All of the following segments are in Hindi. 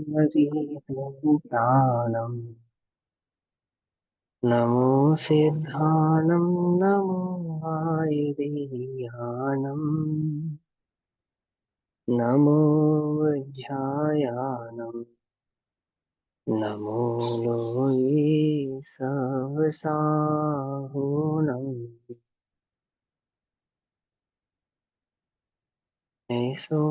हरिहरं नमो सिद्धानं नमो आयुर्देहानं नमो वज्रायानं नमो लोये सवसाहुनं ऐसो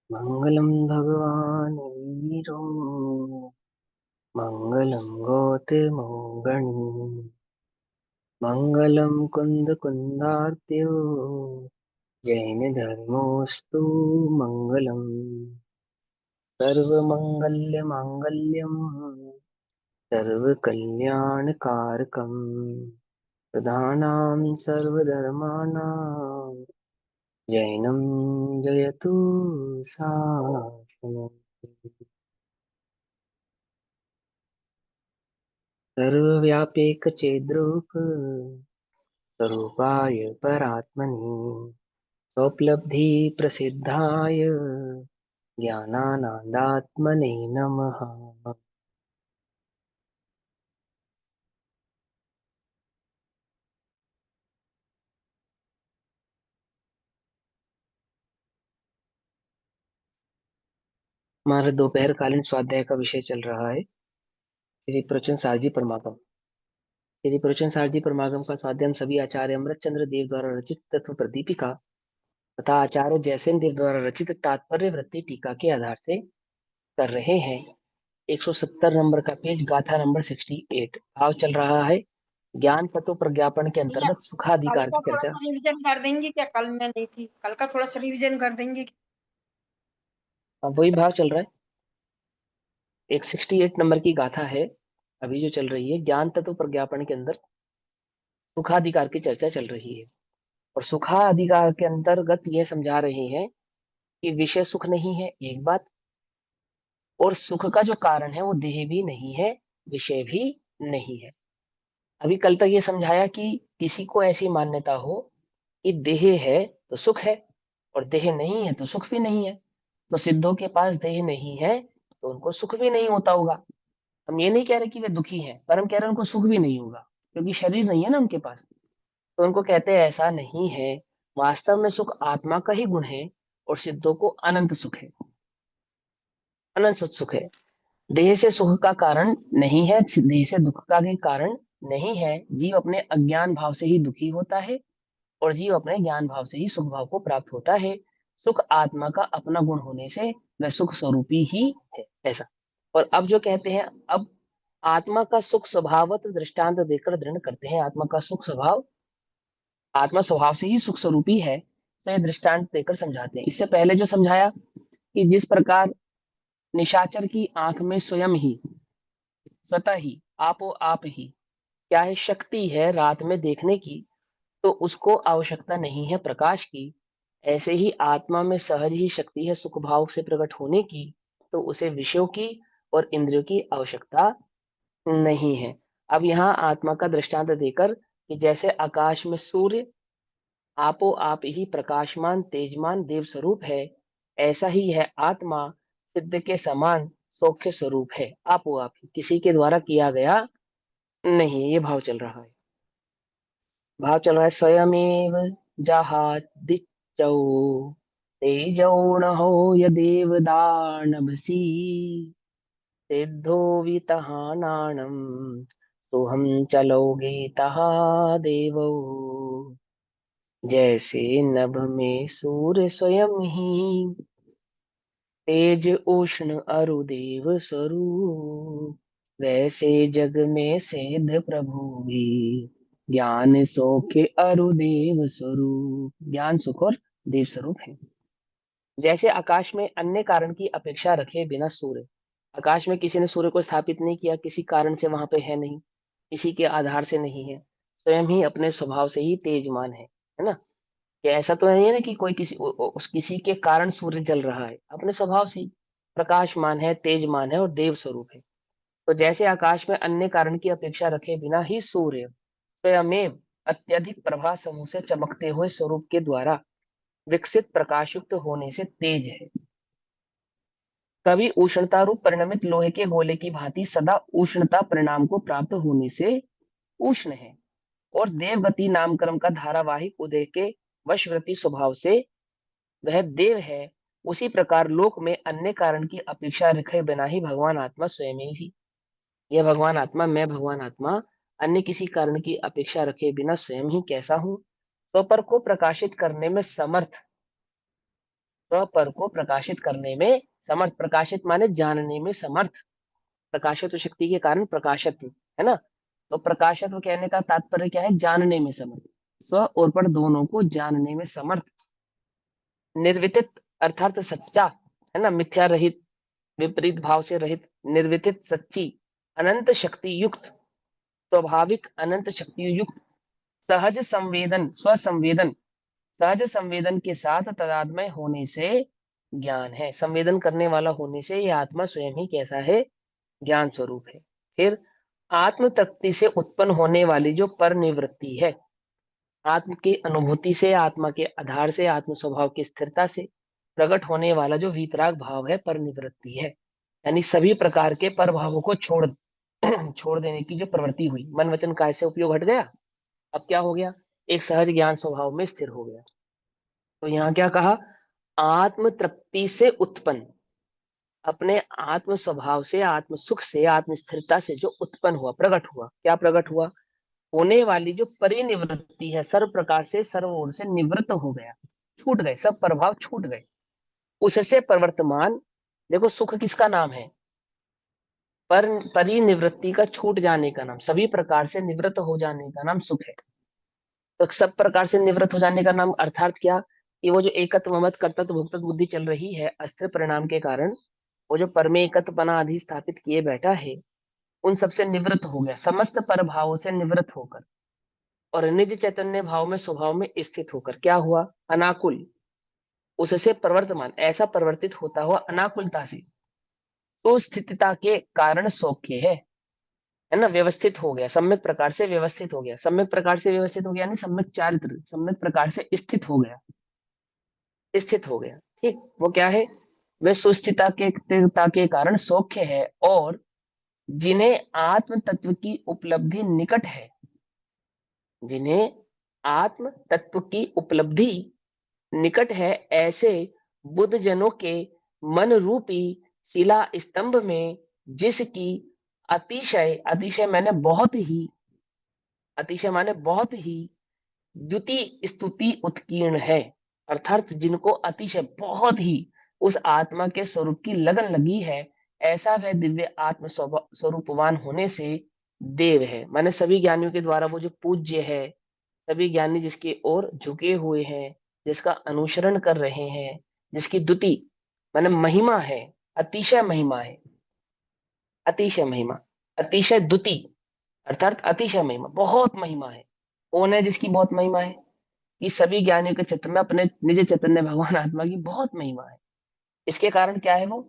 मंगलम भगवान वीरो मंगलम गौतमोगणी मंगलम कुंद कुंदार्त्यो जैन धर्मोस्तु मंगलम सर्वमंगल्य मांगल्यम सर्वकल्याणकारकम प्रधानां सर्वधर्माणां जैनं जयतु सनातनम् सर्वव्यापीकचेद्रूप स्वरूपाय परात्मनि स्वोपलब्धि प्रसिद्धाय ज्ञानानंदात्मने नमः। हमारा दोपहर कालीन स्वाध्याय का विषय चल रहा है श्री प्रवचन सारजी परमागम। श्री प्रवचन सारजी परमागम का स्वाध्याय हम सभी आचार्य अमृतचंद्र देव द्वारा रचित तत्व प्रदीपिका तथा आचार्य जयसेन देव द्वारा रचित तात्पर्य वृत्ति टीका के आधार से कर रहे हैं। 170 नंबर का पेज, गाथा नंबर 68। भाव चल रहा है ज्ञान तत्व प्रज्ञापन के भैया अंतर्गत कल सुखाधिकार का की थोड़ा चर्चा। सा रिवीजन कर देंगे क्या? कल मैं नहीं थी, कल का थोड़ा सा रिवीजन कर देंगे क्या? अब वही भाव चल रहा है। 168 नंबर की गाथा है अभी जो चल रही है। ज्ञान तत्व प्रज्ञापन के अंदर सुखाधिकार की चर्चा चल रही है और सुखाधिकार के अंतर्गत यह समझा रहे हैं कि विषय सुख नहीं है एक बात, और सुख का जो कारण है वो देह भी नहीं है, विषय भी नहीं है। अभी कल तक ये समझाया कि किसी को ऐसी मान्यता हो कि देह है तो सुख है और देह नहीं है तो सुख भी नहीं है, तो सिद्धों के पास देह नहीं है तो उनको सुख भी नहीं होता होगा। हम ये नहीं कह रहे कि वे दुखी हैं, पर हम कह रहे हैं उनको सुख भी नहीं होगा क्योंकि शरीर नहीं है ना उनके पास। तो उनको कहते हैं ऐसा नहीं है, वास्तव में सुख आत्मा का ही गुण है और सिद्धों को अनंत सुख है, अनंत सुख है। देह से सुख का कारण नहीं है, देह से दुख का भी कारण नहीं है। जीव अपने अज्ञान भाव से ही दुखी होता है और जीव अपने ज्ञान भाव से ही सुख भाव को प्राप्त होता है। सुख आत्मा का अपना गुण होने से वह सुख स्वरूपी ही है, ऐसा। और अब जो कहते हैं, अब आत्मा का सुख स्वभावत दृष्टांत देकर दृढ़ करते हैं। आत्मा का सुख स्वभाव, आत्मा स्वभाव से ही सुख स्वरूपी है, तो ये दृष्टांत देकर समझाते हैं। इससे पहले जो समझाया कि जिस प्रकार निशाचर की आंख में स्वयं ही, स्वतः ही, आपो आप ही क्या है, शक्ति है रात में देखने की, तो उसको आवश्यकता नहीं है प्रकाश की। ऐसे ही आत्मा में सहज ही शक्ति है सुख भाव से प्रकट होने की, तो उसे विषयों की और इंद्रियों की आवश्यकता नहीं है। अब यहाँ आत्मा का दृष्टांत देकर कि जैसे आकाश में सूर्य आपो आप ही प्रकाशमान तेजमान देव स्वरूप है, ऐसा ही है आत्मा सिद्ध के समान सौख्य स्वरूप है, आपो आप ही, किसी के द्वारा किया गया नहीं। ये भाव चल रहा है। भाव चल रहा है स्वयमेव जहादित्यौ तेजौ न हो यदेव दानवसी सिद्धो वितहानाणम तो हम चलोगे तहा देवो जैसे नभ में सूर्य स्वयं ही तेज उष्ण अरुदेव स्वरूप, वैसे जग में सिद्ध प्रभु भी ज्ञान सौख्य अरुदेव स्वरूप, ज्ञान सुख और देव स्वरूप है। जैसे आकाश में अन्य कारण की अपेक्षा रखे बिना सूर्य, आकाश में किसी ने सूर्य को स्थापित नहीं किया, किसी कारण से वहां पे है नहीं, किसी के आधार से नहीं है, स्वयं ही अपने स्वभाव से ही तेजमान है ना। कि ऐसा तो नहीं है ना कि कोई उस किसी के कारण सूर्य जल रहा है, अपने स्वभाव से ही प्रकाशमान है, तेजमान है और देव स्वरूप है। तो जैसे आकाश में अन्य कारण की अपेक्षा रखे बिना ही सूर्य स्वयमेव अत्यधिक प्रभा समूह से चमकते हुए स्वरूप के द्वारा विकसित प्रकाशयुक्त होने से तेज है, कभी उष्णता रूप परिणमित लोहे के गोले की भांति सदा उष्णता परिणाम को प्राप्त होने से उष्ण है, और देवगति नामकर्म का धारावाहिक उदय के वशवृत्ति स्वभाव से वह देव है। उसी प्रकार लोक में अन्य कारण की अपेक्षा रखे बिना ही भगवान आत्मा स्वयं ही, यह भगवान आत्मा, मैं भगवान आत्मा अन्य किसी कारण की अपेक्षा रखे बिना स्वयं ही कैसा हूं, स्वपर को प्रकाशित करने में समर्थ, स्वपर को प्रकाशित करने में समर्थ, प्रकाशित माने जानने में समर्थ, प्रकाशित शक्ति के कारण प्रकाशत्व है ना। तो प्रकाशत्व कहने का तात्पर्य क्या है, जानने में समर्थ, स्व और पर दोनों को जानने में समर्थ, निर्वितित अर्थात सच्चा है ना, मिथ्या रहित, विपरीत भाव से रहित, निर्वितित सच्ची, अनंत शक्ति युक्त, स्वाभाविक अनंत शक्ति युक्त, सहज संवेदन स्वसंवेदन, सहज संवेदन के साथ तदात्मय होने से ज्ञान है, संवेदन करने वाला होने से यह आत्मा स्वयं ही कैसा है, ज्ञान स्वरूप है। फिर आत्म तृप्ति से उत्पन्न होने वाली जो पर निवृत्ति है, आत्म की अनुभूति से, आत्मा के आधार से, आत्म स्वभाव की स्थिरता से प्रकट होने वाला जो वीतराग भाव है, पर निवृत्ति है, यानी सभी प्रकार के पर भावों को छोड़ छोड़ देने की जो प्रवृत्ति हुई, मन वचन काय से उपयोग हट गया, अब क्या हो गया, एक सहज ज्ञान स्वभाव में स्थिर हो गया। तो यहाँ क्या कहा, आत्म तृप्ति से उत्पन्न, अपने आत्म स्वभाव से, आत्म सुख से, आत्म स्थिरता से जो उत्पन्न हुआ, प्रकट हुआ, क्या प्रकट हुआ, होने वाली जो परिनिवृत्ति है, सर्व प्रकार से सर्व ओर से निवृत्त हो गया, छूट गए, सब प्रभाव छूट गए, उससे प्रवर्तमान, देखो सुख किसका नाम है, पर परिनिवृत्ति का छूट जाने का नाम, सभी प्रकार से निवृत्त हो जाने का नाम सुख है। तो सब प्रकार से निवृत्त हो जाने का नाम अर्थात क्या, कि वो जो एकत्व ममत्व कर्तृत्व भोक्तृत्व बुद्धि चल रही है अस्थिर परिणाम के कारण, वो जो परमे एकत्वपना आदि स्थापित किए बैठा है, उन सबसे निवृत्त हो गया, समस्त पर भावों से निवृत्त होकर, और निज चैतन्य भाव में स्वभाव में स्थित होकर क्या हुआ, अनाकुल, उससे प्रवर्तमान, ऐसा परिवर्तित होता हुआ अनाकुलता से, तो स्थितता के कारण सौख्य है ना, व्यवस्थित हो गया, सम्यक प्रकार से व्यवस्थित हो गया, सम्यक प्रकार से व्यवस्थित हो गया यानी सम्यक चारित्र, सम्यक प्रकार से स्थित हो गया, स्थित हो गया, ठीक, वो क्या है, वे सुस्थिरता के कारण सौख्य है, और जिन्हें आत्म तत्व की उपलब्धि निकट है, जिन्हें आत्म तत्व की उपलब्धि निकट है, ऐसे बुद्ध जनों के मन रूपी शिला स्तंभ में जिसकी अतिशय, अतिशय मैंने बहुत ही, अतिशय माने बहुत ही द्युति स्तुति उत्कीर्ण है, अर्थात जिनको अतिशय बहुत ही उस आत्मा के स्वरूप की लगन लगी है, ऐसा वह दिव्य आत्म स्वरूपवान होने से देव है, माने सभी ज्ञानियों के द्वारा वो जो पूज्य है, सभी ज्ञानी जिसकी ओर झुके हुए हैं, जिसका अनुसरण कर रहे हैं, जिसकी द्युति माने महिमा है, अतिशय महिमा है, अतिशय महिमा, अतिशय द्युति अर्थात अतिशय महिमा, बहुत महिमा है, कौन है जिसकी बहुत महिमा है, कि सभी ज्ञानियों के चित्त में अपने निज चैतन्य भगवान आत्मा की बहुत महिमा है, इसके कारण क्या है, वो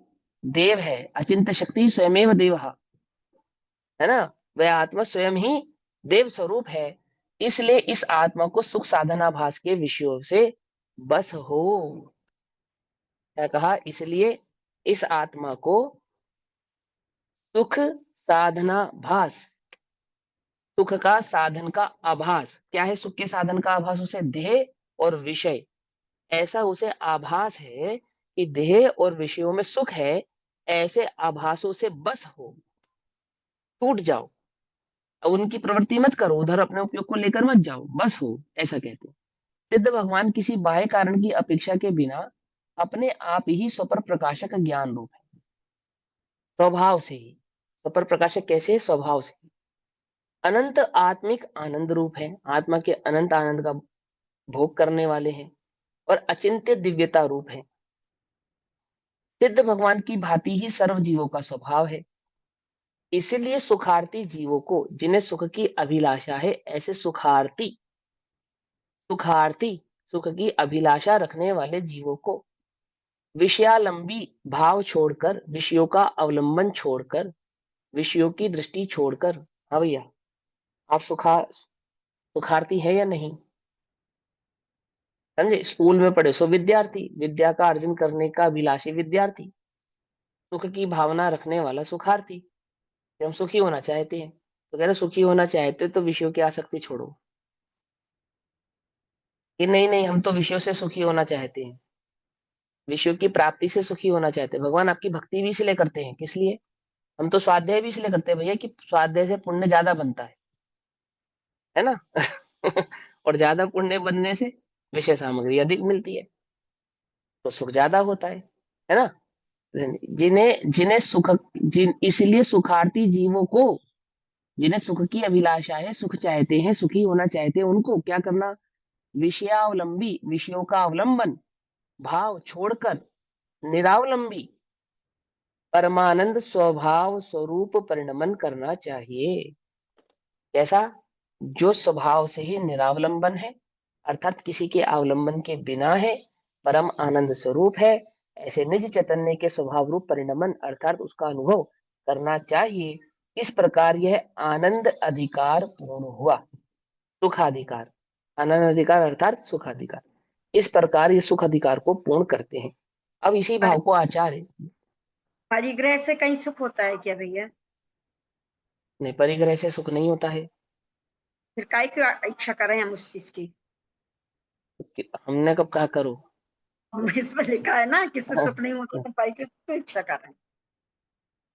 देव है, अचिंत्य शक्ति स्वयमेव देव है ना, वह आत्मा स्वयं ही देव स्वरूप है, इसलिए इस आत्मा को सुख साधनाभास के विषयों से बस हो, क्या कहा, इसलिए इस आत्मा को सुख साधना भास, सुख का साधन का आभास, क्या है सुख के साधन का आभास, उसे देह और विषय, ऐसा उसे आभास है कि देह और विषयों में सुख है, ऐसे आभासों से बस हो, टूट जाओ, अब उनकी प्रवृत्ति मत करो, उधर अपने उपयोग को लेकर मत जाओ, बस हो, ऐसा कहते हैं। सिद्ध भगवान किसी बाह्य कारण की अपेक्षा के बिना अपने आप ही स्वपर प्रकाशक ज्ञान रूप है, स्वभाव से ही, स्वपर प्रकाशक कैसे, स्वभाव से अनंत आत्मिक आनंद रूप है, आत्मा के अनंत आनंद का भोग करने वाले हैं, और अचिंत्य दिव्यता रूप है, सिद्ध भगवान की भांति ही सर्व जीवों का स्वभाव है, इसीलिए सुखार्थी जीवों को, जिन्हें सुख की अभिलाषा है, ऐसे सुखार्थी, सुखार्थी सुख की अभिलाषा रखने वाले जीवों को विषयालंबी भाव छोड़कर, विषयों का अवलंबन छोड़कर, विषयों की दृष्टि छोड़कर। हाँ भैया, आप सुखार्थी है या नहीं? समझे? स्कूल में पढ़े सो विद्यार्थी, विद्या का अर्जन करने का अभिलाषी विद्यार्थी, सुख की भावना रखने वाला सुखार्थी। कि हम सुखी होना चाहते हैं, तो कह रहे सुखी होना चाहते हो तो विषयों की आसक्ति छोड़ो। कि नहीं नहीं, हम तो विषयों से सुखी होना चाहते हैं, विषयों की प्राप्ति से सुखी होना चाहते हैं। भगवान आपकी भक्ति भी इसलिए करते हैं, किस लिए? हम तो स्वाध्याय भी इसलिए करते हैं भैया कि स्वाध्याय से पुण्य ज्यादा बनता है ना? और ज्यादा पुण्य बनने से विषय सामग्री अधिक मिलती है, तो सुख ज्यादा होता है ना? जिन्हें जिन्हें सुख जिन इसलिए सुखार्थी जीवों को, जिन्हें सुख की अभिलाषा है, सुख चाहते हैं, सुखी होना चाहते हैं, उनको क्या करना? विषयावलंबी, विषयों का अवलंबन भाव छोड़कर निरावलंबी परमानंद स्वभाव स्वरूप परिणमन करना चाहिए। कैसा? जो स्वभाव से ही निरावलंबन है, अर्थात किसी के अवलंबन के बिना है, परम आनंद स्वरूप है, ऐसे निज चैतन्य के स्वभाव रूप परिणमन अर्थात उसका अनुभव करना चाहिए। इस प्रकार यह आनंद अधिकार पूर्ण हुआ। सुखाधिकार, आनंद अधिकार अर्थात सुखाधिकार। इस प्रकार ये सुख अधिकार को पूर्ण करते हैं। अब इसी भाव को आचार्य, परिग्रह से कहीं सुख होता है क्या भैया? नहीं, परिग्रह से सुख नहीं होता है। फिर काय की इच्छा करें हम उस चीज की? हमने कब कहा करो? इसमें लिखा है ना, किससे हाँ, सुख नहीं होता तो परिग्रह से क्यों इच्छा कर रहे हैं?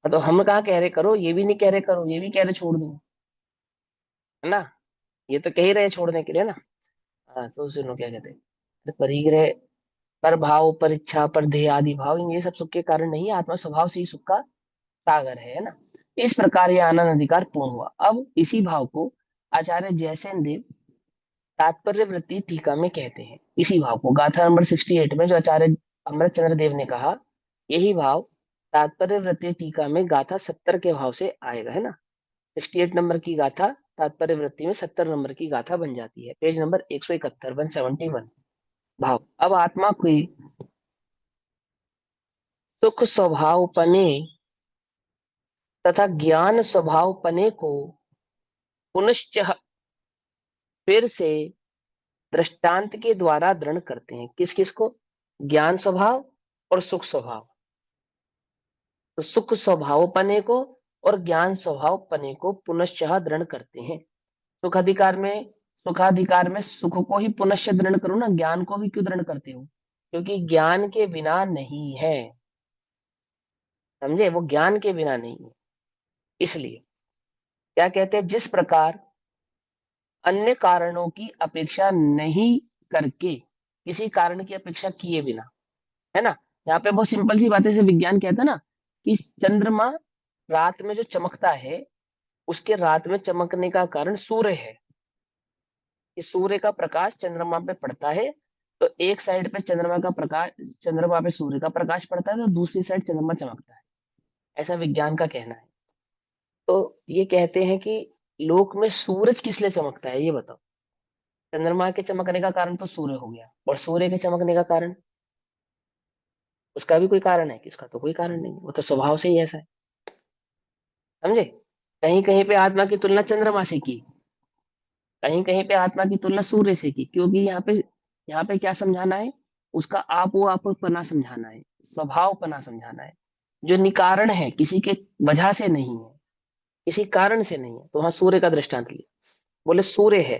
तो हम कहाँ कह रहे करो, ये भी नहीं कह रहे करो, ये भी कह रहे छोड़ दो, है ना? ये तो कह ही रहे छोड़ने के लिए ना। हाँ, तो सुनो क्या कहते हैं। अरे परिग्रह, पर भाव, पर इच्छा, पर ध्येय आदि भाव, ये सब सुख के कारण नहीं है, आत्मा स्वभाव से ही सुख का सागर है ना? इस प्रकार ये आनंद अधिकार पूर्ण हुआ। अब इसी भाव को आचार्य जयसेन देव तात्पर्य वृत्ति टीका में कहते हैं। इसी भाव को गाथा नंबर 68 में जो आचार्य अमृत चंद्र देव ने कहा, यही भाव तात्पर्य वृत्ति टीका में गाथा 70 के भाव से आएगा, है ना? 68 नंबर की गाथा तात्पर्य वृत्ति में 70 नंबर की गाथा बन जाती है। पेज नंबर 171, 171 भाव। अब आत्मा की सुख स्वभावपने तथा ज्ञान स्वभावपने को पुनश्च फिर से दृष्टांत के द्वारा दृढ़ करते हैं। किस किस को? ज्ञान स्वभाव और सुख स्वभाव। तो सुख स्वभावपने को और ज्ञान स्वभावपने को पुनश्च दृढ़ करते हैं। सुखाधिकार में सुख को ही पुनश्च दृढ़ करो ना, ज्ञान को भी क्यों दृढ़ करते हो? क्योंकि ज्ञान के बिना नहीं है। समझे? वो ज्ञान के बिना नहीं है। इसलिए क्या कहते हैं, जिस प्रकार अन्य कारणों की अपेक्षा नहीं करके, किसी कारण की अपेक्षा किए बिना, है ना? यहाँ पे बहुत सिंपल सी बात है, जैसे विज्ञान कहता है ना कि चंद्रमा रात में जो चमकता है, उसके रात में चमकने का कारण सूर्य है। कि सूर्य का प्रकाश चंद्रमा पे पड़ता है, तो एक साइड पे चंद्रमा का प्रकाश, चंद्रमा पे सूर्य का प्रकाश पड़ता है, तो दूसरी साइड चंद्रमा चमकता है। ऐसा विज्ञान का कहना है। तो ये कहते हैं कि लोक में सूरज किस लिए चमकता है, ये बताओ। चंद्रमा के चमकने का कारण तो सूर्य हो गया, और सूर्य के चमकने का कारण, उसका भी कोई कारण है? किसका तो कोई कारण नहीं, वो तो स्वभाव से ही ऐसा है। समझे? कहीं कहीं पे आत्मा की तुलना चंद्रमा से की, कहीं कहीं पे आत्मा की तुलना सूर्य से की, क्योंकि यहाँ पे क्या समझाना है? उसका आप वो आप पना समझाना है, स्वभाव पना समझाना है, जो निकारण है, किसी के वजह से नहीं है, किसी कारण से नहीं है। तो वहां सूर्य का दृष्टांत लिया। बोले सूर्य है,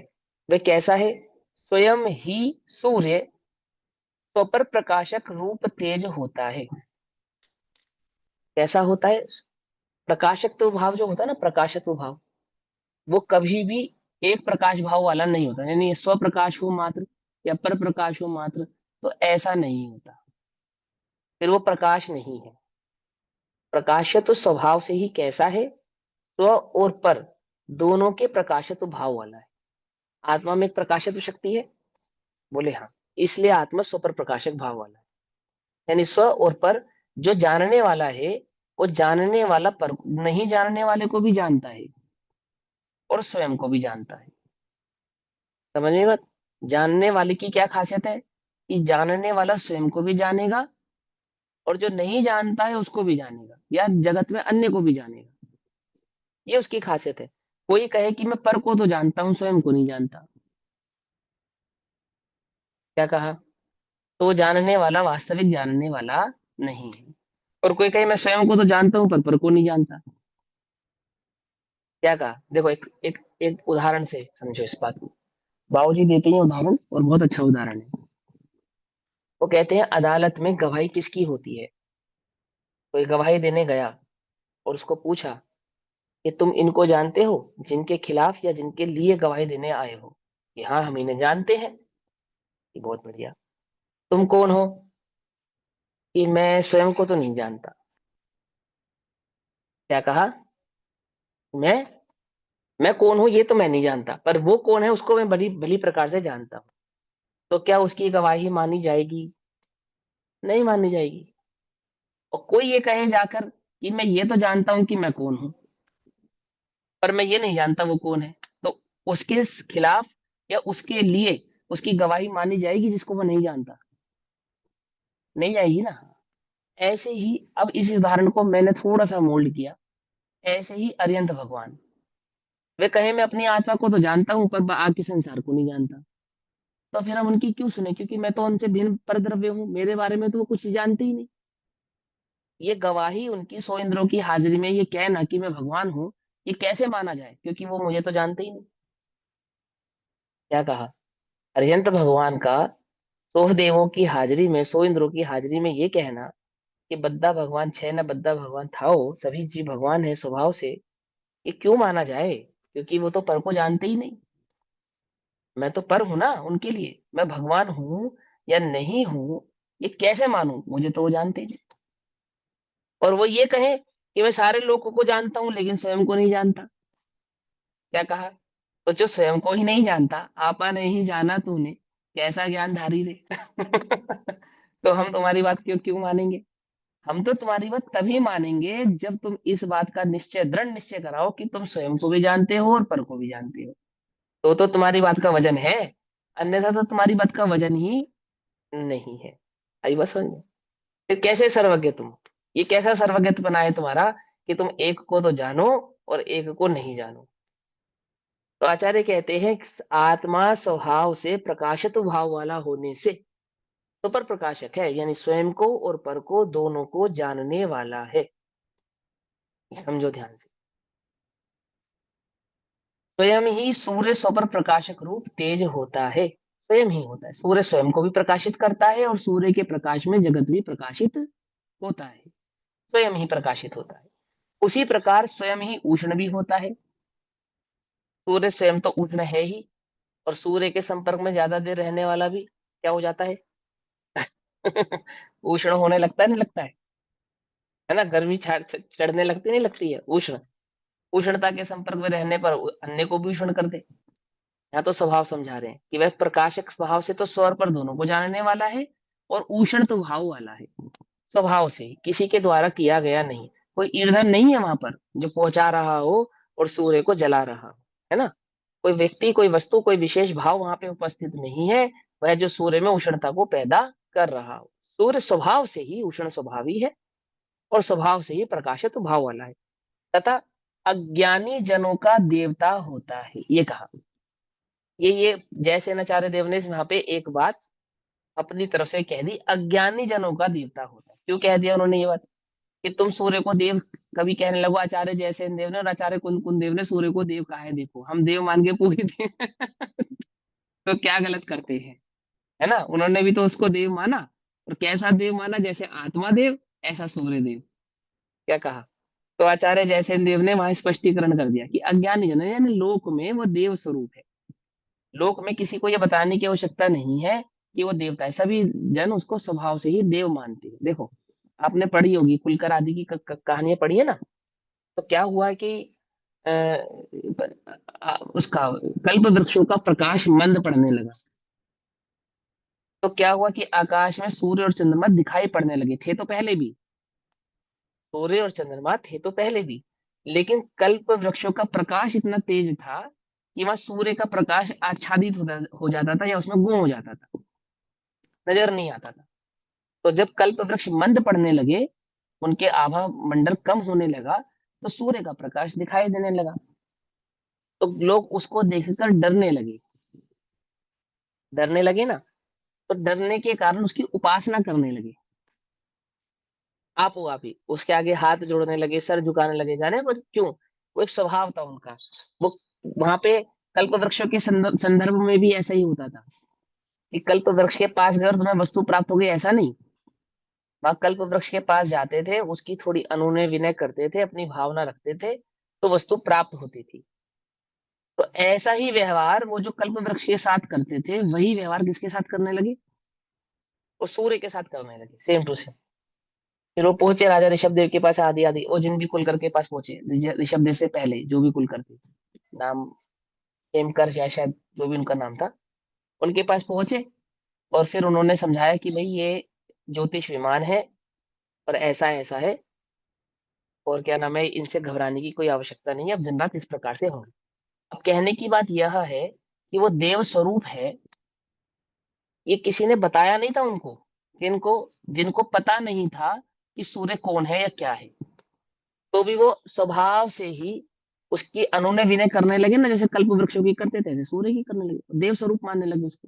वह कैसा है? स्वयं ही सूर्य स्वपर प्रकाशक रूप तेज होता है। कैसा होता है? प्रकाशक तो भाव जो होता है ना, प्रकाशत्व भाव, वो कभी भी एक प्रकाश भाव वाला नहीं होता, यानी स्व प्रकाश हो मात्र या पर प्रकाश हो मात्र, तो ऐसा नहीं होता, फिर वो प्रकाश नहीं है। प्रकाशत्व स्वभाव से ही कैसा है? स्व और पर दोनों के प्रकाशत्व भाव वाला है। आत्मा में एक प्रकाशत्व शक्ति है, बोले हाँ, इसलिए आत्मा स्व पर प्रकाशक भाव वाला है। यानी स्व और पर, जो जानने वाला है, वो जानने वाला पर नहीं जानने वाले को भी जानता है, और स्वयं को भी जानता है। समझ में बात? जानने वाले की क्या खासियत है? कि जानने वाला स्वयं को भी जानेगा, और जो नहीं जानता है उसको भी जानेगा, या जगत में अन्य को भी जानेगा। ये उसकी खासियत है। कोई कहे कि मैं पर को तो जानता हूं, स्वयं को नहीं जानता। क्या कहा? तो जानने वाला वास्तविक जानने वाला नहीं है। और कोई कहे मैं स्वयं को तो जानता हूं पर को नहीं जानता। क्या कहा? देखो एक उदाहरण से समझो इस बात को। बाबूजी देते हैं उदाहरण, और बहुत अच्छा उदाहरण है। वो कहते हैं अदालत में गवाही किसकी होती है? कोई गवाही देने गया और उसको पूछा कि तुम इनको जानते हो, जिनके खिलाफ या जिनके लिए गवाही देने आए हो? कि हाँ, हम इन्हें जानते हैं। कि बहुत बढ़िया। तुम कौन हो? कि मैं स्वयं को तो नहीं जानता। क्या कहा? मैं मैं कौन हूं ये तो मैं नहीं जानता, पर वो कौन है उसको मैं बड़ी भली प्रकार से जानता हूं। तो क्या उसकी गवाही मानी जाएगी? नहीं मानी जाएगी। और कोई ये कहे जाकर कि मैं ये तो जानता हूं कि मैं कौन हूं, पर मैं ये नहीं जानता वो कौन है, तो उसके खिलाफ या उसके लिए उसकी गवाही मानी जाएगी जिसको वो नहीं जानता? नहीं जाएगी ना। ऐसे ही अब इस उदाहरण को मैंने थोड़ा सा मोल्ड किया। ऐसे ही अरिहंत भगवान, वे कहे मैं अपनी आत्मा को तो जानता हूं पर बाकी संसार को नहीं जानता। तो फिर हम उनकी क्यों सुने? क्योंकि मैं तो उनसे भिन्न परद्रव्य हूँ, मेरे बारे में तो वो कुछ जानते ही नहीं। ये गवाही उनकी 100 इंद्रों की हाजिरी में ये कहना कि मैं भगवान हूँ, ये कैसे माना जाए? क्योंकि वो मुझे तो जानते ही नहीं। क्या कहा? अरिहंत भगवान का 100 देवों की हाजिरी में, 100 इंद्रों की हाजिरी में ये कहना कि बद्दा भगवान छह न बद्दा भगवान थाओ, सभी जीव भगवान है स्वभाव से, ये क्यों माना जाए? क्योंकि वो तो पर को जानते ही नहीं। मैं तो पर हूं ना उनके लिए, मैं भगवान हूं या नहीं हूं, ये कैसे मानूं? मुझे तो वो जानते ही नहीं। और वो ये कहे कि मैं सारे लोगों को जानता हूं लेकिन स्वयं को नहीं जानता। क्या कहा? तो जो स्वयं को ही नहीं जानता, आपा नहीं जाना तूने, कैसा ज्ञान धारी रे। तो हम तुम्हारी बात क्यों क्यों मानेंगे? हम तो तुम्हारी बात तभी मानेंगे जब तुम इस बात का निश्चय, दृढ़ निश्चय कराओ कि तुम स्वयं को भी जानते हो और पर को भी जानते हो। तो तुम्हारी बात का वजन है। अन्यथा तो तुम्हारी बात का वजन ही नहीं है। आई बात समझ में? फिर कैसे सर्वज्ञ तुम? ये कैसा सर्वज्ञत्व बनाए तुम्हारा कि तुम एक को तो जानो और एक को नहीं जानो? तो आचार्य कहते हैं कि आत्मा स्वभाव से प्रकाशित भाव वाला होने से सुपर प्रकाशक है, यानी स्वयं को और पर को दोनों को जानने वाला है। समझो ध्यान से। स्वयं ही सूर्य स्वपर प्रकाशक रूप तेज होता है। स्वयं ही होता है, सूर्य स्वयं को भी प्रकाशित करता है और सूर्य के प्रकाश में जगत भी प्रकाशित होता है। स्वयं ही प्रकाशित होता है। उसी प्रकार स्वयं ही उष्ण भी होता है। सूर्य स्वयं तो उष्ण है ही, और सूर्य के संपर्क में ज्यादा देर रहने वाला भी क्या हो जाता है? उष्ण होने लगता है, नहीं लगता है ना? गर्मी चढ़ने लगती नहीं लगती है? उष्ण, उष्णता के संपर्क में रहने पर अन्य को भी उष्ण कर दे। यहाँ तो स्वभाव समझा रहे हैं कि वह प्रकाशक स्वभाव से तो स्वर पर दोनों को जानने वाला है, और उष्ण तो भाव वाला है। स्वभाव से ही, किसी के द्वारा किया गया नहीं। कोई ईंधन नहीं है वहां पर जो पहुंचा रहा हो और सूर्य को जला रहा हो, है ना? कोई व्यक्ति, कोई वस्तु, कोई विशेष भाव वहां पे उपस्थित नहीं है, वह जो सूर्य में उष्णता को पैदा कर रहा हो। सूर्य स्वभाव से ही उष्ण स्वभावी है और स्वभाव से ही प्रकाशित भाव वाला है, तथा अज्ञानी जनों का देवता होता है, ये कहा। ये जयसेनाचार्य देव ने वहां पे एक बात अपनी तरफ से कह दी, अज्ञानी जनों का देवता होता है। क्यों कह दिया उन्होंने ये बात? कि तुम सूर्य को देव कभी कहने लगो, आचार्य जयसेन देव ने और आचार्य कुंद कुंद देव ने सूर्य को देव कहा है, देखो हम देव मान के पूरे थे। तो क्या गलत करते हैं? है ना? उन्होंने भी तो उसको देव माना, और कैसा देव माना? जैसे आत्मा देव, ऐसा सूर्य देव। क्या कहा? तो आचार्य जयसेन देव ने वहां स्पष्टीकरण कर दिया कि अज्ञानी जन यानी लोक में वो देव स्वरूप है। लोक में किसी को ये बताने की आवश्यकता नहीं है कि वो देवता है, सभी जन उसको स्वभाव से ही देव मानते हैं। देखो, आपने पढ़ी होगी कुलकर आदि की कहानियां पढ़ी है ना? तो क्या हुआ कि अ, उसका कल्प वृक्षों का प्रकाश मंद पड़ने लगा। तो क्या हुआ कि आकाश में सूर्य और चंद्रमा दिखाई पड़ने लगे, थे तो पहले भी, सूर्य और चंद्रमा थे तो पहले भी, लेकिन कल्प वृक्षों का प्रकाश इतना तेज था कि वहां सूर्य का प्रकाश आच्छादित हो जाता था या उसमें गुम हो जाता था, नजर नहीं आता था। तो जब कल्प वृक्ष मंद पड़ने लगे, उनके आभा मंडल कम होने लगा, तो सूर्य का प्रकाश दिखाई देने लगा। तो लोग उसको देखकर डरने लगे। डरने लगे ना, तो डरने के कारण उसकी उपासना करने लगे। आपो आप ही उसके आगे हाथ जोड़ने लगे, सर झुकाने लगे। जाने पर क्यों? वो एक स्वभाव था उनका। वो वहां पे कल्प वृक्षों के संदर्भ में भी ऐसा ही होता था कि कल्प वृक्ष के पास गए और तुम्हें वस्तु प्राप्त हो गई, ऐसा नहीं। वहां कल्प वृक्ष के पास जाते थे, उसकी थोड़ी अनुनय विनय करते थे, अपनी भावना रखते थे, तो वस्तु प्राप्त होती थी। तो ऐसा ही व्यवहार वो जो कल्प वृक्ष के साथ करते थे, वही व्यवहार किसके साथ करने लगे? वो सूर्य के साथ करने लगे, सेम टू सेम। फिर वो पहुंचे राजा ऋषभ देव के पास, आदि आदि वो जिन भी कुलकर के पास पहुंचे, ऋषभ देव से पहले जो भी कुलकर थे, नाम हेमकर या शायद जो भी उनका नाम था, उनके पास पहुंचे। और फिर उन्होंने समझाया कि भाई ये ज्योतिष विमान है और ऐसा ऐसा है, और क्या नाम है, इनसे घबराने की कोई आवश्यकता नहीं है, अब दिन रात इस प्रकार से होंगे। अब कहने की बात यह है कि वो देव स्वरूप है, ये किसी ने बताया नहीं था उनको। जिनको जिनको पता नहीं था कि सूर्य कौन है या क्या है, तो भी वो स्वभाव से ही उसकी अनुनय विनय करने लगे ना, जैसे कल्प वृक्षों की करते थे, ऐसे सूर्य की करने लगे, देव स्वरूप मानने लगे उसको।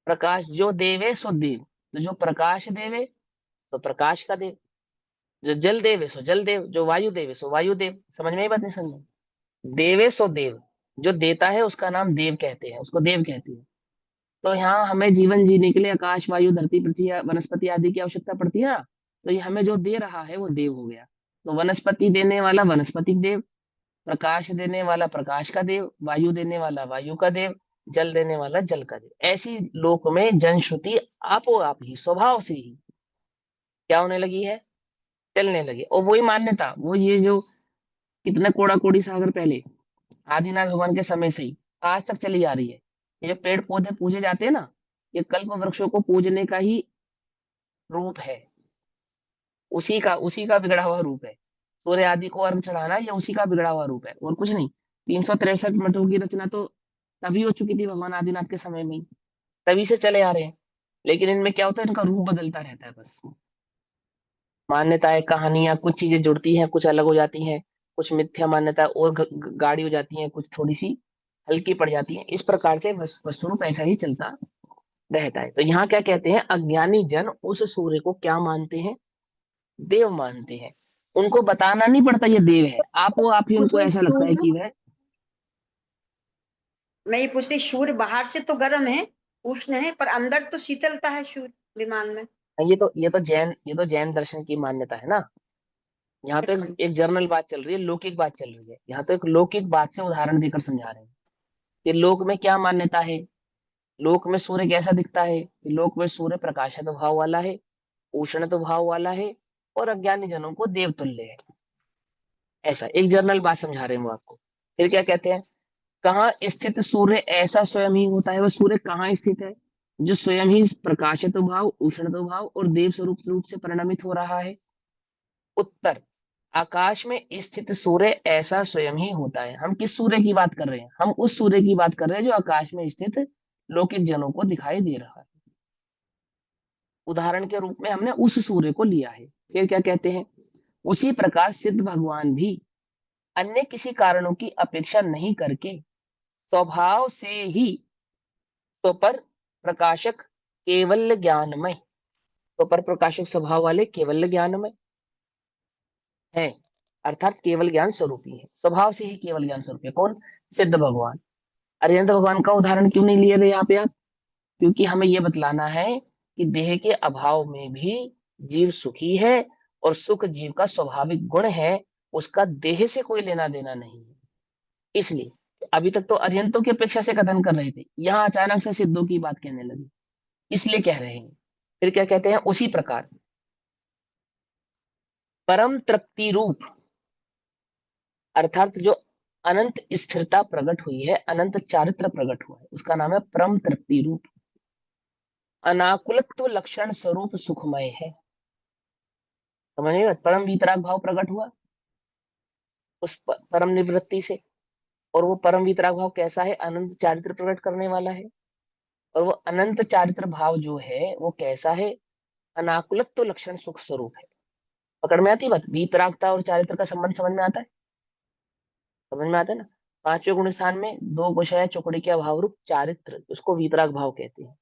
प्रकाश जो देव है सो देव, तो जो प्रकाश देव है तो प्रकाश का देव, जो जल देव है सो जल देव, जो वायु देव है सो वायु देव। समझ में आई बात? नहीं समझ? देवे सो देव, जो देता है उसका नाम देव कहते हैं, उसको देव कहते हैं। तो यहाँ हमें जीवन जीने के लिए आकाश, वायु, धरती, पृथ्वी, वनस्पति आदि की आवश्यकता पड़ती है ना। तो ये हमें जो दे रहा है वो देव हो गया। तो वनस्पति देने वाला वनस्पतिक देव, प्रकाश देने वाला प्रकाश का देव, वायु देने वाला वायु का देव, जल देने वाला जल का देव। ऐसी लोक में जनश्रुति आपो आप ही स्वभाव से ही क्या होने लगी है? चलने लगी। और वही मान्यता, वो ये जो कितने कोड़ा कोड़ी सागर पहले, आदिनाथ भगवान के समय से ही आज तक चली आ रही है। ये जो पेड़ पौधे पूजे जाते हैं ना, ये कल्प वृक्षों को पूजने का ही रूप है। उसी का बिगड़ा हुआ रूप है। सूर्य आदि को अर्घ चढ़ाना ये उसी का बिगड़ा हुआ रूप है और कुछ नहीं। 363 मठों की रचना तो तभी हो चुकी थी भगवान आदिनाथ के समय में ही, तभी से चले आ रहे हैं। लेकिन इनमें क्या होता है, इनका रूप बदलता रहता है बस। मान्यताएं, कहानियां, कुछ चीजें जुड़ती हैं, कुछ अलग हो जाती हैं, कुछ मिथ्या मान्यता और गाढ़ी हो जाती हैं, कुछ थोड़ी सी हल्की पड़ जाती हैं। इस प्रकार से वस्तुरूप ऐसा ही चलता रहता है। तो यहाँ क्या कहते हैं, अज्ञानी जन उस सूर्य को क्या मानते हैं? देव मानते हैं। उनको बताना नहीं पड़ता ये देव है, आप ही उनको मुझे ऐसा लगता है सूर्य, कि वह। मैं ये पूछ रही, सूर्य बाहर से तो गर्म है, उष्ण है, पर अंदर तो शीतलता है सूर्य विमान में। ये तो जैन दर्शन की मान्यता है ना। यहाँ तो एक जर्नल बात चल रही है, लौकिक बात चल रही है। यहाँ तो एक लौकिक बात से उदाहरण देकर समझा रहे हैं कि लोक में क्या मान्यता है। लोक में सूर्य कैसा दिखता है कि लोक में सूर्य प्रकाशित भाव वाला है, उष्णत भाव वाला है, और अज्ञानी जनों को देव तुल्य है। ऐसा एक जर्नल बात समझा रहे हैं वो आपको। फिर क्या कहते हैं, कहाँ स्थित सूर्य ऐसा स्वयं ही होता है। वह सूर्य कहाँ स्थित है जो स्वयं ही प्रकाशित भाव, उष्णत भाव और देव स्वरूप रूप से परिणमित हो रहा है? उत्तर, आकाश में स्थित सूर्य ऐसा स्वयं ही होता है। हम किस सूर्य की बात कर रहे हैं? हम उस सूर्य की बात कर रहे हैं जो आकाश में स्थित लौकिक जनों को दिखाई दे रहा है। उदाहरण के रूप में हमने उस सूर्य को लिया है। फिर क्या कहते हैं, उसी प्रकार सिद्ध भगवान भी अन्य किसी कारणों की अपेक्षा नहीं करके स्वभाव से ही तो पर प्रकाशक केवल ज्ञानमय, तो पर प्रकाशक स्वभाव वाले केवल ज्ञानमय है, अर्थात केवल ज्ञान स्वरूप ही है। स्वभाव से ही केवल ज्ञान स्वरूप है। कौन? सिद्ध भगवान। अरिहंत भगवान का उदाहरण क्यों नहीं लिए थे यहाँ पे आप? क्योंकि हमें यह बतलाना है कि देह के अभाव में भी जीव सुखी है, और सुख जीव का स्वाभाविक गुण है, उसका देह से कोई लेना देना नहीं है। इसलिए अभी तक तो अरिहंतों की अपेक्षा से कथन कर रहे थे, यहाँ अचानक से सिद्धों की बात कहने लगी, इसलिए कह रहे हैं। फिर क्या कहते हैं, उसी प्रकार परम तृप्ति रूप, अर्थात जो अनंत स्थिरता प्रकट हुई है, अनंत चारित्र प्रकट हुआ है, उसका नाम है परम तृप्ति रूप। अनाकुलत्व लक्षण स्वरूप सुखमय है। समझ में? परम वीतराग भाव प्रकट हुआ उस परम निवृत्ति से। और वो परम वीतराग भाव कैसा है? अनंत चारित्र प्रकट करने वाला है। और वो अनंत चारित्र भाव जो है वो कैसा है? अनाकुलत्व लक्षण सुख स्वरूप है। पकड़ में आती है बात? वीतरागता और चारित्र का संबंध समझ में आता है? समझ में आता है ना? पांचवें गुण स्थान में दो विषय चौकड़ी के अभाव रूप चारित्र, उसको वीतराग भाव कहते हैं।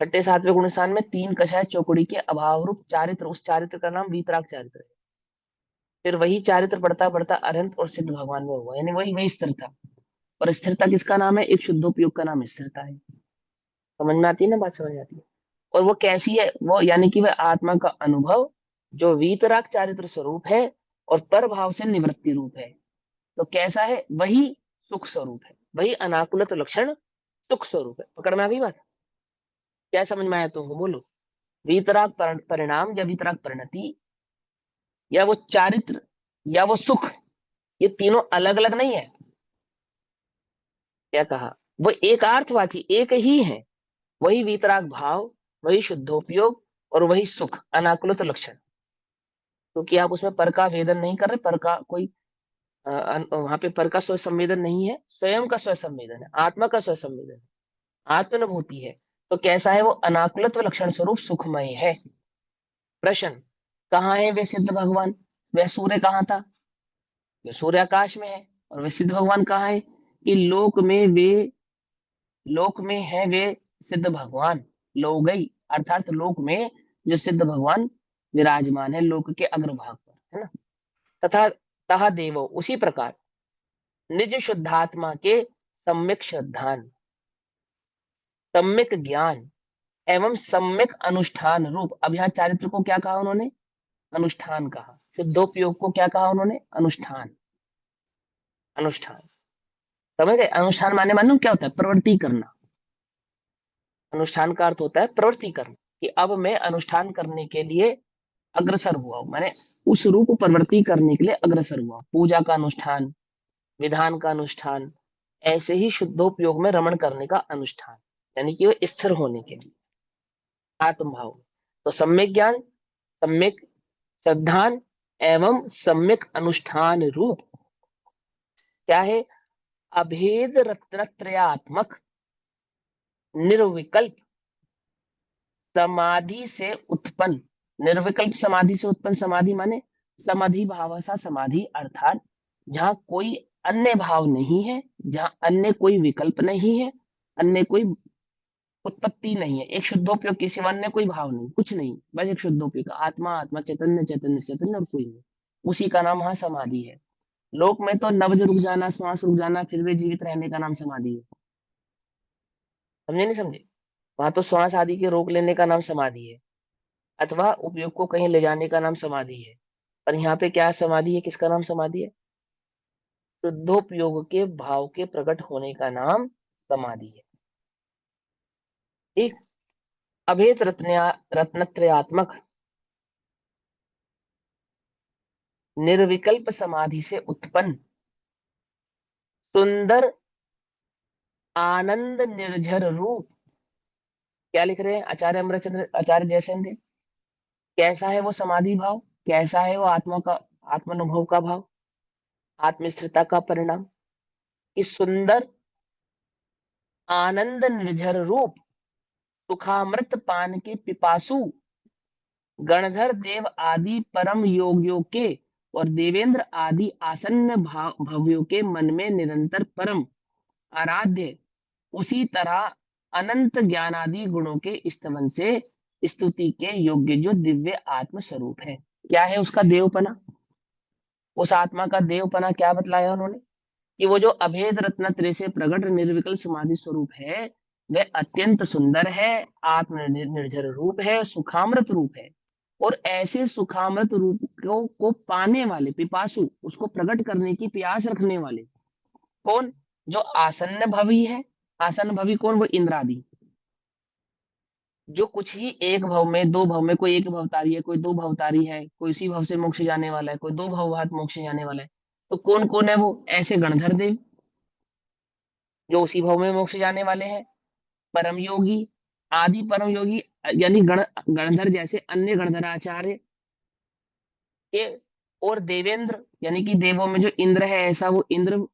छठे सातवें गुण स्थान में तीन कषाय चौकड़ी के अभाव रूप चारित्र, उस चारित्र का नाम वीतराग चारित्र है। फिर वही चारित्र बढ़ता बढ़ता अरहंत और सिद्ध भगवान में हुआ, यानी वही वही स्थिरता। और स्थिरता किसका नाम है? एक शुद्धोपयोग का नाम स्थिरता है। समझ में आती है ना बात? समझ में आती है। और वो कैसी है वो? यानी कि वह आत्मा का अनुभव जो वीतराग चारित्र स्वरूप है और पर भाव से निवृत्ति रूप है। तो कैसा है? वही सुख स्वरूप है, वही अनाकुलत लक्षण सुख स्वरूप है। पकड़ में आ गई बात? क्या समझ में आया तुमको? बोलो। वीतराग परिणाम या वीतराग परिणति या वो चारित्र या वो सुख, ये तीनों अलग अलग नहीं है। क्या कहा? वो एक अर्थवाची एक ही है। वही वीतराग भाव, वही शुद्धोपयोग और वही सुख अनाकुलत लक्षण। क्योंकि आप उसमें पर का वेदन नहीं कर रहे, पर का कोई वहां पे पर का स्व संवेदन नहीं है, स्वयं का स्व संवेदन है, आत्मा का स्व संवेदन है, आत्मानुभूति है। तो कैसा है वो? अनाकुलत्व लक्षण स्वरूप सुखमय है। प्रश्न, कहाँ है वे सिद्ध भगवान? वह सूर्य कहाँ था? वे सूर्य आकाश में है। और वे सिद्ध भगवान कहाँ है? कि लोक में है वे सिद्ध भगवान। लोगई अर्थात लोक में जो सिद्ध भगवान विराजमान है, लोक के अग्रभाग पर, है ना? तथा तहा देवो, उसी प्रकार निज शुद्धात्मा के सम्यक श्रद्धान, सम्यक ज्ञान एवं सम्यक अनुष्ठान रूप। अब यहाँ चारित्र को क्या कहा उन्होंने? अनुष्ठान कहा। शुद्धोपयोग को क्या कहा उन्होंने? अनुष्ठान। अनुष्ठान समझ गए? अनुष्ठान माने मालूम क्या होता है? प्रवृत्ति करना। अनुष्ठान का अर्थ होता है प्रवृत्ति करना, कि अब मैं अनुष्ठान करने के लिए अग्रसर हुआ हूं, मैंने उस रूप प्रवृत्ति करने के लिए अग्रसर हुआ। पूजा का अनुष्ठान, विधान का अनुष्ठान, ऐसे ही शुद्धोपयोग में रमण करने का अनुष्ठान, यानी कि वो स्थिर होने के लिए आत्मभाव। तो सम्यक ज्ञान, सम्यक श्रद्धान एवं सम्यक अनुष्ठान रूप क्या है? अभेद रत्नत्रयात्मक निर्विकल्प समाधि से उत्पन्न। निर्विकल्प समाधि से उत्पन्न समाधि माने समाधि भावसा समाधि, अर्थात जहां कोई अन्य भाव नहीं है, जहां अन्य कोई विकल्प नहीं है, अन्य कोई उत्पत्ति नहीं है, एक शुद्धोपयोग के सिवा अन्य कोई भाव नहीं, कुछ नहीं, बस एक शुद्धोपयोग, आत्मा आत्मा, चैतन्य चैतन्य चैतन्य और कोई नहीं। उसी का नाम वहां समाधि है। लोक में तो नब्ज रुक जाना, श्वास रुक जाना, फिर भी जीवित रहने का नाम समाधि है। समझे नहीं समझे? वहां तो श्वास आदि के रोक लेने का नाम समाधि है, अथवा उपयोग को कहीं ले जाने का नाम समाधि है। पर यहाँ पे क्या समाधि है? किसका नाम समाधि है? शुद्धोपयोग के भाव के प्रकट होने का नाम समाधि है। ठीक। अभेद रत्नत्रयात्मक निर्विकल्प समाधि से उत्पन्न सुंदर आनंद निर्झर रूप। क्या लिख रहे हैं आचार्य अमरचंद्र, आचार्य जयसेन? कैसा है वो समाधि भाव? कैसा है वो आत्मा का आत्मानुभव का भाव, आत्मस्थिरता का परिणाम? इस सुंदर आनंद निर्झर रूप सुखामृत पान के पिपासु गणधर देव आदि परम योगियों के और देवेंद्र आदि आसन्न भव्यों के मन में निरंतर परम आराध्य, उसी तरह अनंत ज्ञानादि गुणों के स्तवन से स्तुति के योग्य जो दिव्य आत्म स्वरूप है। क्या है उसका देवपना? उस आत्मा का देवपना क्या बतलाया उन्होंने? कि वो जो अभेद रत्नत्रय से प्रकट निर्विकल्प समाधि स्वरूप है, वह अत्यंत सुंदर है, आत्म निर्जर रूप है, सुखामृत रूप है। और ऐसे सुखामृत रूप को पाने वाले पिपासु, उसको प्रकट करने की प्यास रखने वाले कौन? जो आसन्न भवी है। आसन्न भवी कौन? वो इंद्र आदि, जो कुछ ही एक भव में, दो भव में, कोई एक भवतारी है, कोई दो भवतारी है, कोई उसी भव से मोक्ष जाने वाला है, कोई दो भव बाद मोक्ष जाने वाला है। तो कौन कौन है वो? ऐसे गणधर देव जो उसी भव में मोक्ष जाने वाले हैं, परम योगी, आदि परम योगी, यानी गणधर जैसे अन्य गणधराचार्य के, और देवेंद्र यानी कि देवों में जो इंद्र है, ऐसा वो इंद्र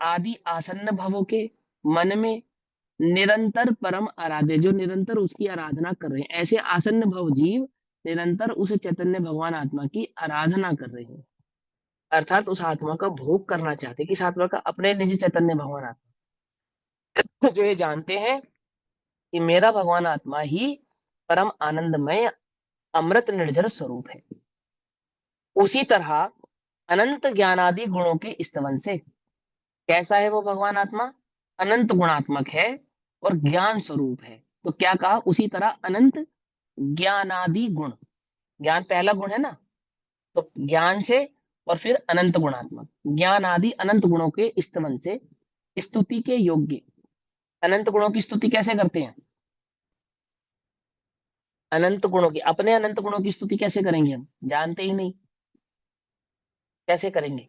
आदि आसन्न भवों के मन में निरंतर परम आराध्य, जो निरंतर उसकी आराधना कर रहे हैं, ऐसे आसन्न भव जीव निरंतर उस चैतन्य भगवान आत्मा की आराधना कर रहे हैं, अर्थात उस आत्मा का भोग करना चाहते हैं। किस आत्मा का? अपने निजी चैतन्य भगवान आत्मा। जो ये जानते हैं कि मेरा भगवान आत्मा ही परम आनंदमय अमृत निर्जर स्वरूप है। उसी तरह अनंत ज्ञानादि गुणों के स्तवन से, कैसा है वो भगवान आत्मा? अनंत गुणात्मक है और ज्ञान स्वरूप है। तो क्या कहा? उसी तरह अनंत ज्ञानादि गुण, ज्ञान पहला गुण है ना, तो ज्ञान से और फिर अनंत गुणात्मक, ज्ञान आदि अनंत गुणों के स्तवन से स्तुति के योग्य। अनंत गुणों की स्तुति कैसे करते हैं? अनंत गुणों की, अपने अनंत गुणों की स्तुति कैसे करेंगे? हम जानते ही नहीं, कैसे करेंगे?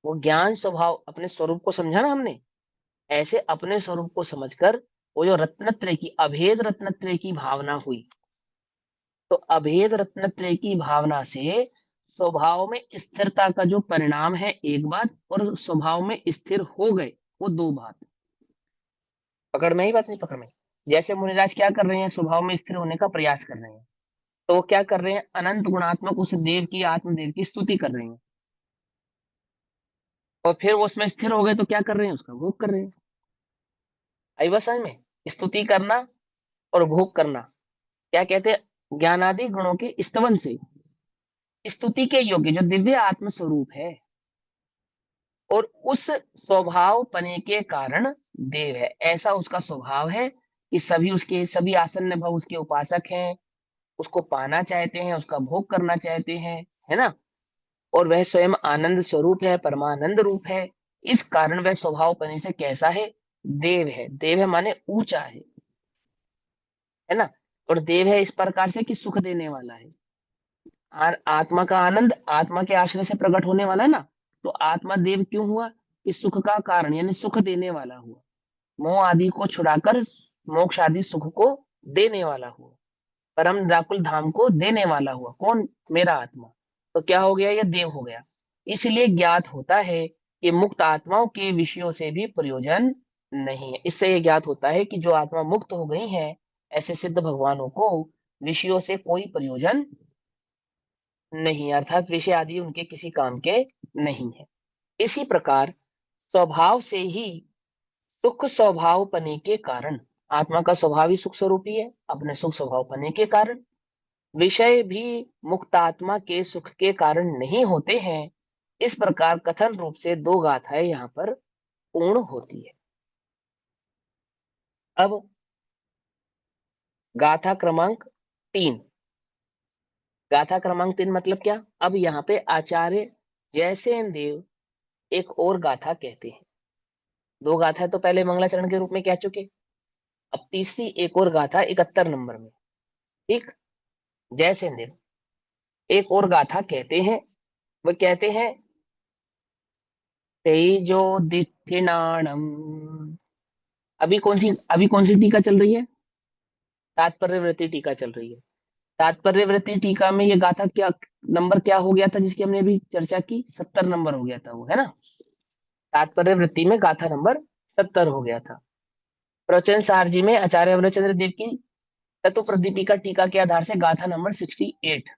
वो ज्ञान स्वभाव अपने स्वरूप को समझा ना हमने, ऐसे अपने स्वरूप को समझकर वो जो रत्नत्रय की, अभेद रत्नत्रय की भावना हुई, तो अभेद रत्नत्रय की भावना से स्वभाव में स्थिरता का जो परिणाम है एक बात, और स्वभाव में स्थिर हो गए वो दो बात। पकड़ में ही बात? नहीं पकड़ में? जैसे मुनिराज क्या कर रहे हैं? स्वभाव में स्थिर होने का प्रयास कर रहे हैं। तो वो क्या कर रहे हैं? अनंत गुणात्मक उस देव की, आत्मदेव की स्तुति कर रहे हैं। और फिर वो उसमें स्थिर हो गए तो क्या कर रहे हैं? उसका भोग कर रहे हैं। आई बात समझ में? स्तुति करना और भोग करना क्या कहते हैं? ज्ञानादि गुणों के स्तवन से स्तुति के योग्य जो दिव्य आत्म स्वरूप है, और उस स्वभाव पने के कारण देव है। ऐसा उसका स्वभाव है कि सभी उसके, सभी आसन्न भव उसके उपासक हैं, उसको पाना चाहते हैं, उसका भोग करना चाहते हैं, है ना? और वह स्वयं आनंद स्वरूप है, परमानंद रूप है। इस कारण वह स्वभाव पने से कैसा है? देव है। देव है माने ऊंचा है ना? और देव है इस प्रकार से कि सुख देने वाला है। आत्मा का आनंद आत्मा के आश्रय से प्रकट होने वाला है ना, तो आत्मा देव क्यों हुआ? कि सुख का कारण यानी सुख देने वाला हुआ, मोह आदि को छुड़ाकर मोक्ष आदि सुख को देने वाला हुआ, परम निराकुल धाम को देने वाला हुआ। कौन? मेरा आत्मा। तो क्या हो गया? ये देव हो गया। इसलिए ज्ञात होता है कि मुक्त आत्माओं के विषयों से भी प्रयोजन नहीं है। इससे ये ज्ञात होता है कि जो आत्मा मुक्त हो गई है, ऐसे सिद्ध भगवानों को विषयों से कोई प्रयोजन नहीं, अर्थात विषय आदि उनके किसी काम के नहीं है। इसी प्रकार स्वभाव से ही सुख स्वभाव पने के कारण, आत्मा का स्वभाव ही सुख स्वरूप ही है, अपने सुख स्वभाव पने के कारण विषय भी मुक्तात्मा के सुख के कारण नहीं होते हैं। इस प्रकार कथन रूप से दो गाथाएं यहाँ पर पूर्ण होती है। अब गाथा क्रमांक 3। गाथा क्रमांक 3 मतलब क्या? अब यहाँ पे आचार्य जयसेन देव एक और गाथा कहते हैं। दो गाथा तो पहले मंगलाचरण के रूप में कह चुके, अब तीसरी एक और गाथा 71 नंबर में। ठीक, जयसेन देव एक और गाथा कहते हैं। वो कहते हैं, तेजो दिठिनाणम। अभी कौन सी टीका चल रही है? तात्पर्य वृत्ति टीका चल रही है। तात्पर्य वृत्ति टीका में ये गाथा क्या नंबर क्या हो गया था जिसकी हमने अभी चर्चा की? 70 नंबर हो गया था वो, है ना? तात्पर्य वृत्ति में गाथा नंबर 70 हो गया था। प्रवचन सार जी में आचार्य अमरचंद्र देव की तत्व प्रदीपिका टीका के आधार से गाथा नंबर 68।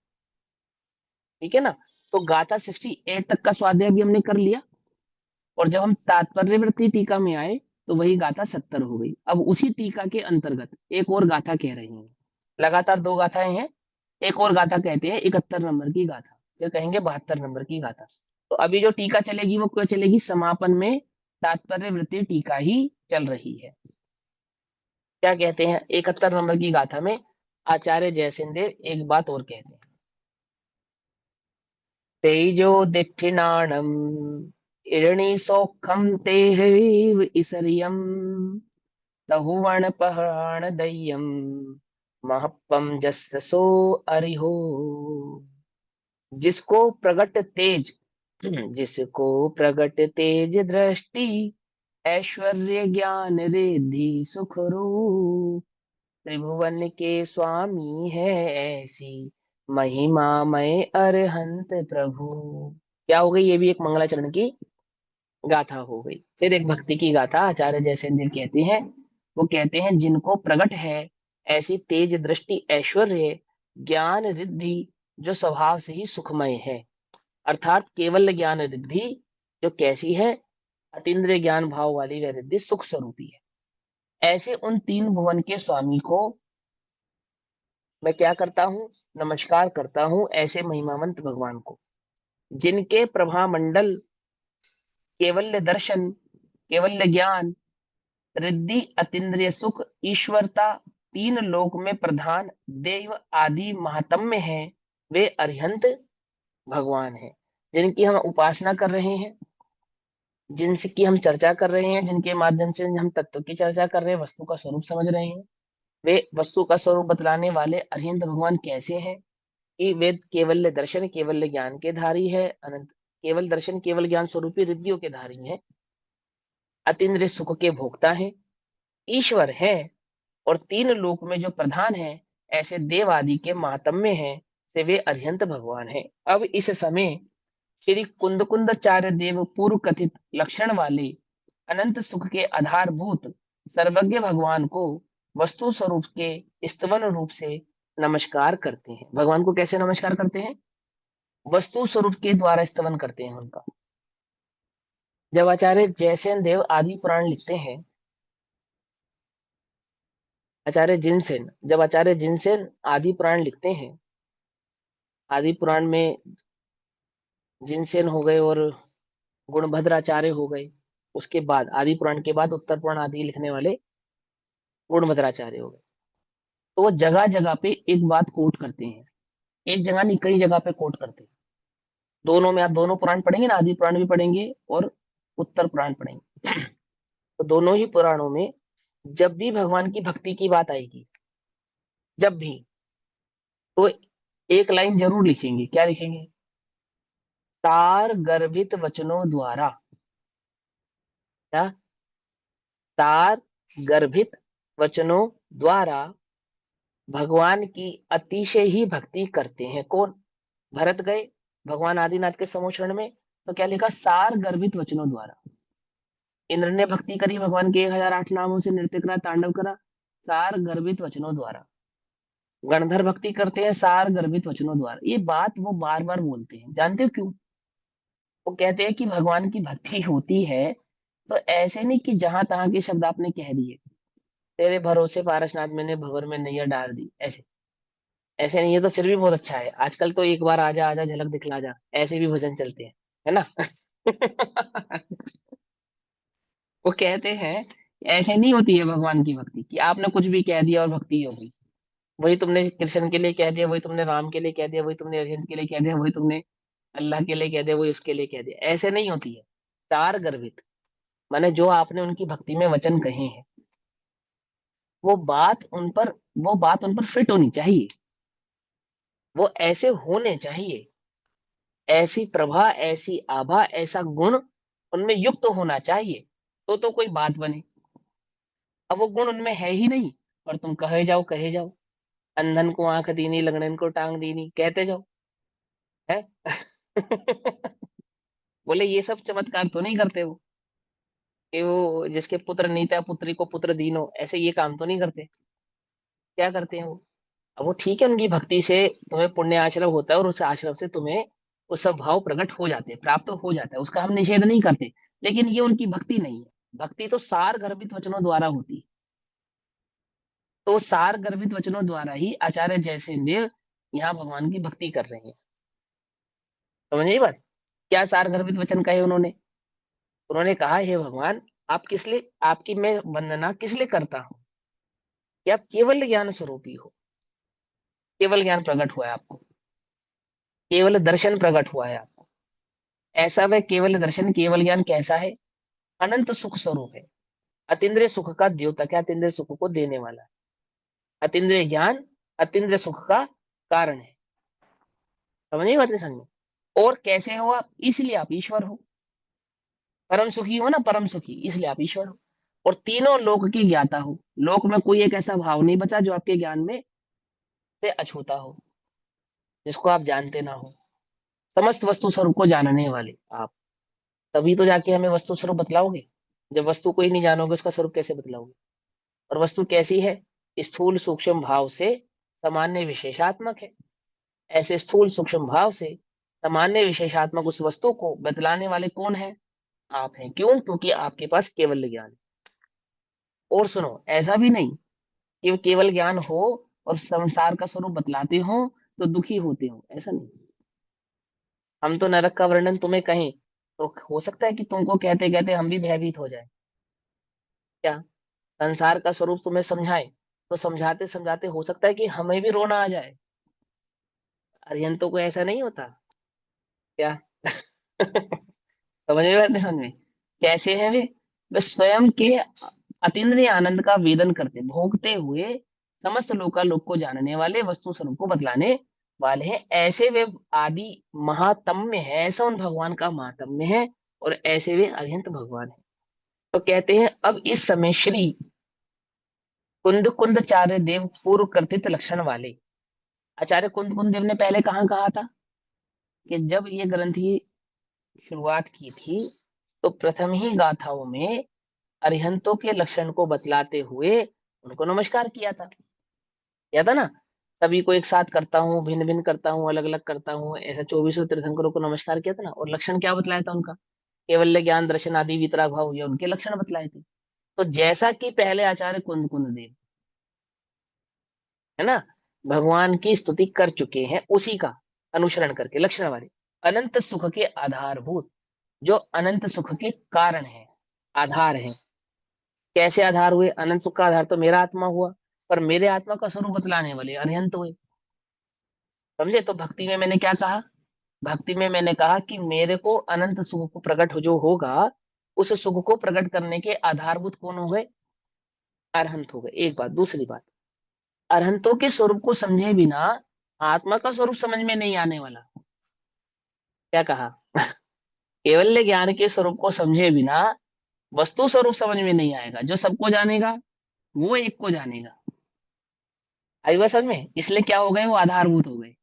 ठीक है ना? तो गाथा 68 तक का स्वाध्याय भी हमने कर लिया, और जब हम तात्पर्य वृत्ति टीका में आए तो वही गाथा 70 हो गई। अब उसी टीका के अंतर्गत एक और गाथा कह रहे हैं। लगातार दो गाथाएं हैं। एक और गाथा कहते हैं 71 नंबर की गाथा, फिर कहेंगे 72 नंबर की गाथा। तो अभी जो टीका चलेगी वो क्या चलेगी? समापन में तात्पर्य वृत्ति टीका ही चल रही है। क्या कहते हैं? 71 नंबर की गाथा में आचार्य जयसेन देव एक बात और कहते हैं, तेजो दिठिनाणम इरणी सौखम तेहैव इसरियम तहुवण पहाण दय्यम महपम जस्सो अरिहो। जिसको प्रगट तेज जिसको प्रगट तेज दृष्टि ऐश्वर्य ज्ञान रिद्धि सुख रूप त्रिभुवन के स्वामी है ऐसी महिमा मय अरहंत प्रभु। क्या हो गई? ये भी एक मंगलाचरण की गाथा हो गई। फिर एक भक्ति की गाथा आचार्य जयसेंद्र कहते हैं। वो कहते हैं, जिनको प्रकट है ऐसी तेज दृष्टि ऐश्वर्य ज्ञान रिद्धि जो स्वभाव से ही सुखमय है, अर्थात केवल ज्ञान रिद्धि जो कैसी है, अतीन्द्रिय ज्ञान भाव वाली वह रिद्धि सुख स्वरूपी है। ऐसे उन तीन भुवन के स्वामी को मैं क्या करता हूँ, नमस्कार करता हूँ, ऐसे महिमावंत भगवान को, जिनके प्रभा मंडल केवल्य दर्शन, केवल्य ज्ञान, रिद्धि, अतीन्द्रिय सुख, ईश्वरता, तीन लोक में प्रधान देव आदि महात्म्य है, वे अरिहंत भगवान हैं, जिनकी हम उपासना कर रहे हैं, जिनसे की हम चर्चा कर रहे हैं, जिनके माध्यम से हम तत्व की चर्चा कर रहे हैं, वस्तु का स्वरूप समझ रहे हैं। वे वस्तु का स्वरूप बतलाने वाले अरिहंत भगवान कैसे हैं कि वे केवल दर्शन, केवल ज्ञान के धारी है, अनंत केवल दर्शन, केवल ज्ञान स्वरूपी रिद्धियों के धारी है, अतीन्द्रिय सुख के भोक्ता है, ईश्वर है, और तीन लोक में जो प्रधान है, ऐसे देव आदि के महात्म्य हैं, से वे अरिहंत भगवान हैं। अब इस समय श्री कुंदकुंदाचार्य देव पूर्व कथित लक्षण वाले अनंत सुख के आधारभूत सर्वज्ञ भगवान को वस्तु स्वरूप के स्तवन रूप से नमस्कार करते हैं। भगवान को कैसे नमस्कार करते हैं? वस्तु स्वरूप के द्वारा स्तवन करते हैं उनका। जब आचार्य जयसेन देव आदि पुराण लिखते हैं, आचार्य जिनसेन, जब आचार्य जिनसेन आदि पुराण लिखते हैं, आदि पुराण में जिनसेन हो गए और गुणभद्राचार्य हो गए, उसके बाद आदि पुराण के बाद उत्तर पुराण आदि लिखने वाले गुणभद्राचार्य हो गए, तो वो जगह जगह पे एक बात कोट करते हैं, एक जगह नहीं कई जगह पे कोट करते हैं। दोनों में आप दोनों पुराण पढ़ेंगे ना, आदि पुराण भी पढ़ेंगे और उत्तर पुराण पढ़ेंगे, तो दोनों ही पुराणों में जब भी भगवान की भक्ति की बात आएगी, जब भी, तो एक लाइन जरूर लिखेंगे। क्या लिखेंगे? तार गर्भित वचनों द्वारा, क्या? तार गर्भित वचनों द्वारा भगवान की अतिशय ही भक्ति करते हैं। कौन? भरत गए भगवान आदिनाथ के समोचरण में, तो क्या लिखा? सार गर्भित वचनों द्वारा। इंद्र ने भक्ति करी भगवान के 1008 नामों से, नृत्य करा, तांडव करा, सार गर्भित वचनों द्वारा। गणधर भक्ति करते हैं सार गर्भित वचनों द्वारा। ये बात वो बार बार बोलते हैं, जानते हो क्यों? वो कहते हैं कि भगवान की भक्ति होती है तो ऐसे नहीं कि जहां तहां के शब्द आपने कह दिए, तेरे भरोसे पारसनाथ मैंने भंवर में नैया डाल दी, ऐसे ऐसे नहीं है। तो फिर भी बहुत अच्छा है। आजकल तो एक बार आजा आजा झलक दिखला जा, ऐसे भी भजन चलते हैं, है ना? वो कहते हैं ऐसे नहीं होती है भगवान की भक्ति कि आपने कुछ भी कह दिया और भक्ति हो गई। वही तुमने कृष्ण के लिए कह दिया, वही तुमने राम के लिए कह दिया, वही तुमने अरविंद के लिए कह दिया, वही तुमने अल्लाह के लिए कह दिया, वही उसके लिए कह दिया, ऐसे नहीं होती है। तार गर्भित माने जो आपने उनकी भक्ति में वचन कहे हैं, वो बात उन पर वो बात उन पर फिट होनी चाहिए, वो ऐसे होने चाहिए, ऐसी प्रभा, ऐसी आभा, ऐसा गुण उनमें युक्त होना चाहिए, तो कोई बात बने। अब वो गुण उनमें है ही नहीं, और तुम कहे जाओ कहे जाओ, अंधन को आंख दीनी, लंगड़न को टांग दीनी, कहते जाओ, है? बोले ये सब चमत्कार तो नहीं करते वो, कि वो जिसके पुत्र नीता पुत्री को पुत्र दीनो, ऐसे ये काम तो नहीं करते। क्या करते हैं वो? अब वो ठीक है, उनकी भक्ति से तुम्हें पुण्य आश्रम होता है, और उस आश्रम से तुम्हें वो सब भाव प्रकट हो जाते हैं, प्राप्त हो जाता है, उसका हम निषेध नहीं करते। लेकिन ये उनकी भक्ति नहीं है। भक्ति तो सार गर्भित वचनों द्वारा होती है। तो सार गर्भित वचनों द्वारा ही आचार्य जयसेन देव यहाँ भगवान की भक्ति कर रहे हैं। समझिए बात। क्या सार गर्भित वचन कहे उन्होंने? उन्होंने कहा, हे भगवान, आप किस लिए, आपकी मैं वंदना किस लिए करता हूँ कि आप केवल ज्ञान स्वरूपी हो। केवल ज्ञान प्रकट हुआ है आपको, केवल दर्शन प्रकट हुआ है आपको। ऐसा वह केवल दर्शन, केवल ज्ञान कैसा है? अनंत सुख स्वरूप है, अतीन्द्रिय सुख का द्योतक है, अतीन्द्रिय सुख को देने वाला है। अतीन्द्रिय ज्ञान अतीन्द्रिय सुख का कारण है। समझिए बात नहीं समझ? और कैसे हो आप? इसलिए आप ईश्वर हो। परम सुखी हो ना, परम सुखी, इसलिए आप ईश्वर हो। और तीनों लोक की ज्ञाता हो। लोक में कोई एक ऐसा भाव नहीं बचा जो आपके ज्ञान में से अछूता हो, जिसको आप जानते ना हो। समस्त वस्तु स्वरूप को जानने वाले आप, तभी तो जाके हमें वस्तु स्वरूप बतलाओगे। जब वस्तु को ही नहीं जानोगे, उसका स्वरूप कैसे बतलाओगे? और वस्तु कैसी है? स्थूल सूक्ष्म भाव से सामान्य विशेषात्मक है। ऐसे स्थूल सूक्ष्म भाव से सामान्य विशेषात्मक उस वस्तु को बतलाने वाले कौन है? आप हैं। क्यों? क्योंकि आपके पास केवल ज्ञान है। और सुनो, ऐसा भी नहीं कि केवल ज्ञान हो और संसार का स्वरूप बतलाते हो तो दुखी होते हो, ऐसा नहीं। हम तो नरक का वर्णन तुम्हें कहें तो हो सकता है कि तुमको कहते कहते हम भी भयभीत हो जाए। क्या? संसार का स्वरूप तुम्हें समझाए तो समझाते समझाते हो सकता है कि हमें भी रोना आ जाए। अरिहंतों को ऐसा नहीं होता क्या? समझ में बात नहीं? समझ में? कैसे हैं वे स्वयं के अतीन्द्रिय आनंद का वेदन करते भोगते हुए समस्त लोकालोक को जानने वाले वस्तु स्वरूप को बतलाने वाले हैं। ऐसे वे आदि महात्म्य है, ऐसा उन भगवान का महात्म्य है, और ऐसे वे अरिहंत भगवान है। तो कहते हैं अब इस समय श्री कुंद कुंदचार्य देव पूर्व कर्तित लक्षण वाले आचार्य कुंद कुंद देव ने पहले कहाँ कहा था कि जब ये ग्रंथ की शुरुआत की थी तो प्रथम ही गाथाओं में अरिहंतों के लक्षण को बतलाते हुए उनको नमस्कार किया था ना। सभी को एक साथ करता हूँ, भिन्न भिन्न करता हूँ, अलग अलग करता हूँ, ऐसा 24 तीर्थंकरों को नमस्कार किया था ना। और लक्षण क्या बतलाया था उनका? केवल ज्ञान दर्शन आदि वितराग भाव, ये उनके लक्षण बतलाए थे। तो जैसा कि पहले आचार्य कुंद कुंद देव है ना भगवान की स्तुति कर चुके हैं, उसी का अनुसरण करके लक्षण वाले अनंत सुख के आधारभूत, जो अनंत सुख के कारण है, आधार है। कैसे आधार हुए? अनंत सुख का आधार तो मेरा आत्मा हुआ, पर मेरे आत्मा का स्वरूप बतलाने वाले अरिहंत हुए। समझे? तो भक्ति में मैंने क्या कहा? भक्ति में मैंने कहा कि मेरे को अनंत सुख को प्रकट हो जो होगा, उस सुख को प्रकट करने के आधारभूत कौन हो गए? अरहंत हो गए। एक बात। दूसरी बात, अरहंतों के स्वरूप को समझे बिना आत्मा का स्वरूप समझ में नहीं आने वाला। क्या कहा? केवल ज्ञान के स्वरूप को समझे बिना वस्तु स्वरूप समझ में नहीं आएगा। जो सबको जानेगा वो एक को जानेगा। आई बात समझ में? इसलिए क्या हो गए? वो आधारभूत हो गए।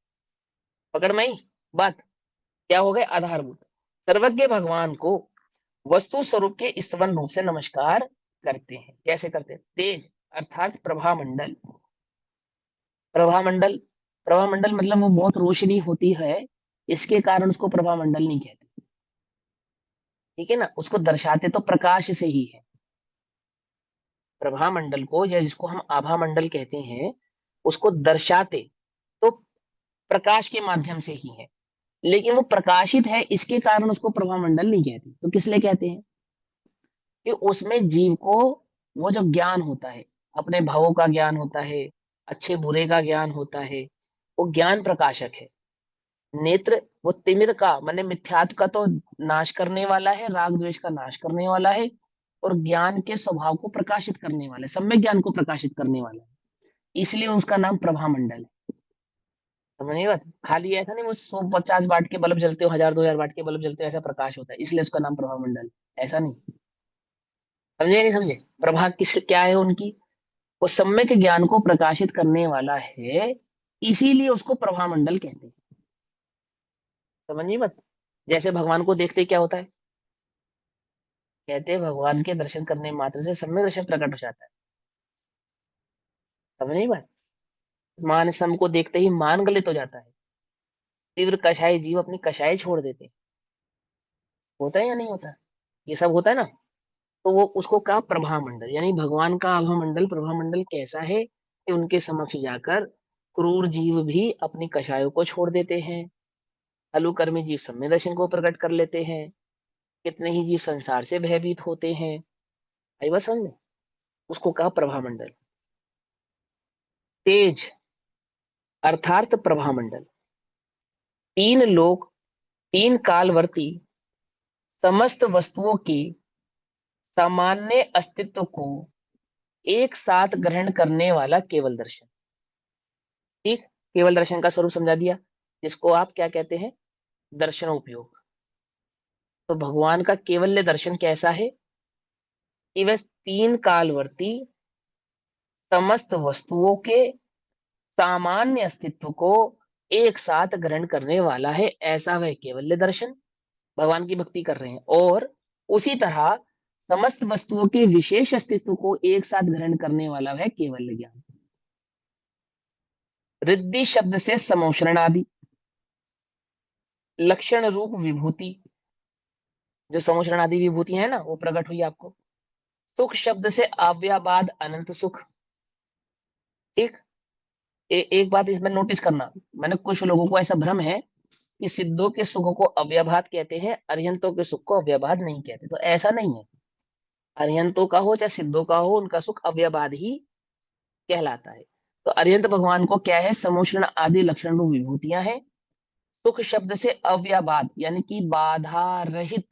पकड़ में आई बात? क्या हो गए? आधारभूत। सर्वज्ञ भगवान को वस्तु स्वरूप के स्तवन रूप से नमस्कार करते हैं। कैसे करते हैं? तेज अर्थात प्रभामंडल। प्रभामंडल, प्रभामंडल मतलब वो बहुत रोशनी होती है, इसके कारण उसको प्रभामंडल नहीं कहते। ठीक है ना? उसको दर्शाते तो प्रकाश से ही है। प्रभामंडल को, या जिसको हम आभा मंडल कहते हैं, उसको दर्शाते तो प्रकाश के माध्यम से ही है। लेकिन वो प्रकाशित है, इसके कारण उसको प्रभामंडल नहीं कहते। तो किस लिए कहते हैं? कि उसमें जीव को वो जो ज्ञान होता है, अपने भावों का ज्ञान होता है, अच्छे बुरे का ज्ञान होता है, वो ज्ञान प्रकाशक है। नेत्र वो तिमिर का माने मिथ्यात्व का तो नाश करने वाला है, राग द्वेष का नाश करने वाला है, और ज्ञान के स्वभाव को प्रकाशित करने वाला है, सम्यक ज्ञान को प्रकाशित करने वाला है। इसलिए उसका नाम प्रभामंडल है। समझिए बात? खाली ऐसा नहीं वो 150 वाट के बल्ब जलते हो, 1000 2000 वाट के बल्ब जलते हो, ऐसा प्रकाश होता है, इसलिए उसका नाम प्रभामंडल है। ऐसा नहीं। समझे नहीं समझे? प्रभा किस क्या है उनकी? वो सम्यक ज्ञान को प्रकाशित करने वाला है, इसीलिए उसको प्रभामंडल कहते हैं। समझिए मत? जैसे भगवान को देखते क्या होता है? कहते हैं भगवान के दर्शन करने मात्र से सम्यक दर्शन प्रकट हो जाता है। समझ नहीं बात? मान स्तंभ को देखते ही मान गलित हो जाता है। तीव्र कषाय जीव अपनी कषाय छोड़ देते हैं। होता है या नहीं होता? ये सब होता है ना। तो वो उसको कहा प्रभामंडल, यानी भगवान का आभामंडल प्रभामंडल कैसा है कि उनके समक्ष जाकर क्रूर जीव भी अपनी कषायों को छोड़ देते हैं, अलुकर्मी जीव सम्य दर्शन को प्रकट कर लेते हैं, कितने ही जीव संसार से भयभीत होते हैं। आई बात समझ में? उसको कहा प्रभामंडल। तेज अर्थात प्रभामंडल तीन लोक, तीन कालवर्ती समस्त वस्तुओं के सामान्य अस्तित्व को एक साथ ग्रहण करने वाला केवल दर्शन। ठीक? केवल दर्शन का स्वरूप समझा दिया, जिसको आप क्या कहते हैं? दर्शन उपयोग। तो भगवान का केवल्य दर्शन कैसा है? कि वह तीन कालवर्ती समस्त वस्तुओं के सामान्य अस्तित्व को एक साथ ग्रहण करने वाला है, ऐसा वह केवल्य दर्शन। भगवान की भक्ति कर रहे हैं, और उसी तरह समस्त वस्तुओं के विशेष अस्तित्व को एक साथ ग्रहण करने वाला वह केवल ज्ञान। रिद्धि शब्द से समोषण आदि, लक्षण रूप विभूति, जो समोषण आदि विभूति है ना वो प्रकट हुई आपको। सुख शब्द से अव्ययवाद अनंत सुख। ठीक। एक बात इसमें नोटिस करना, मैंने कुछ लोगों को ऐसा भ्रम है कि सिद्धों के सुख को अव्ययभाद कहते हैं, अरिहंतों के सुख को अव्ययभाद नहीं कहते, तो ऐसा नहीं है। अरिहंतों का हो चाहे सिद्धों का हो, उनका सुख अव्ययभाद ही कहलाता है। तो अरिहंत भगवान को क्या है, समोषण आदि लक्षण रूप विभूतियां हैं। सुख शब्द से अव्ययभाद यानी कि बाधा रहित,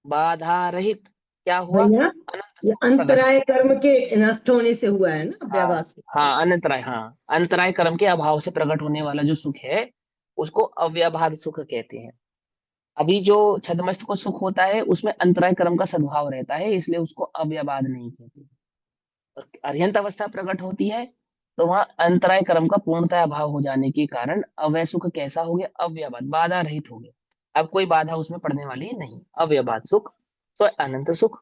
बाधा रहित क्या हुआ, भैया अनंत ये सुख प्रकट हुआ। अंतराय कर्म के नष्ट होने से हुआ है ना हाँ व्यवहार से। हाँ, अंतराय, हाँ अंतराय कर्म के अभाव से प्रकट होने वाला जो सुख है उसको अव्ययभाद सुख कहते हैं। अभी जो छद्मस्त को सुख होता है उसमें अंतराय कर्म का सद्भाव रहता है, इसलिए उसको अव्ययभाद नहीं कहते। और अर्यंत अवस्था प्रकट होती है तो वहां अंतराय कर्म का पूर्णतः अभाव हो जाने के कारण अवय सुख कैसा हो गया, अव्ययभाद, बाधा रहित हो गया। अब कोई बाधा उसमें पड़ने वाली नहीं, अव्ययभाद सुख, तो अनंत सुख।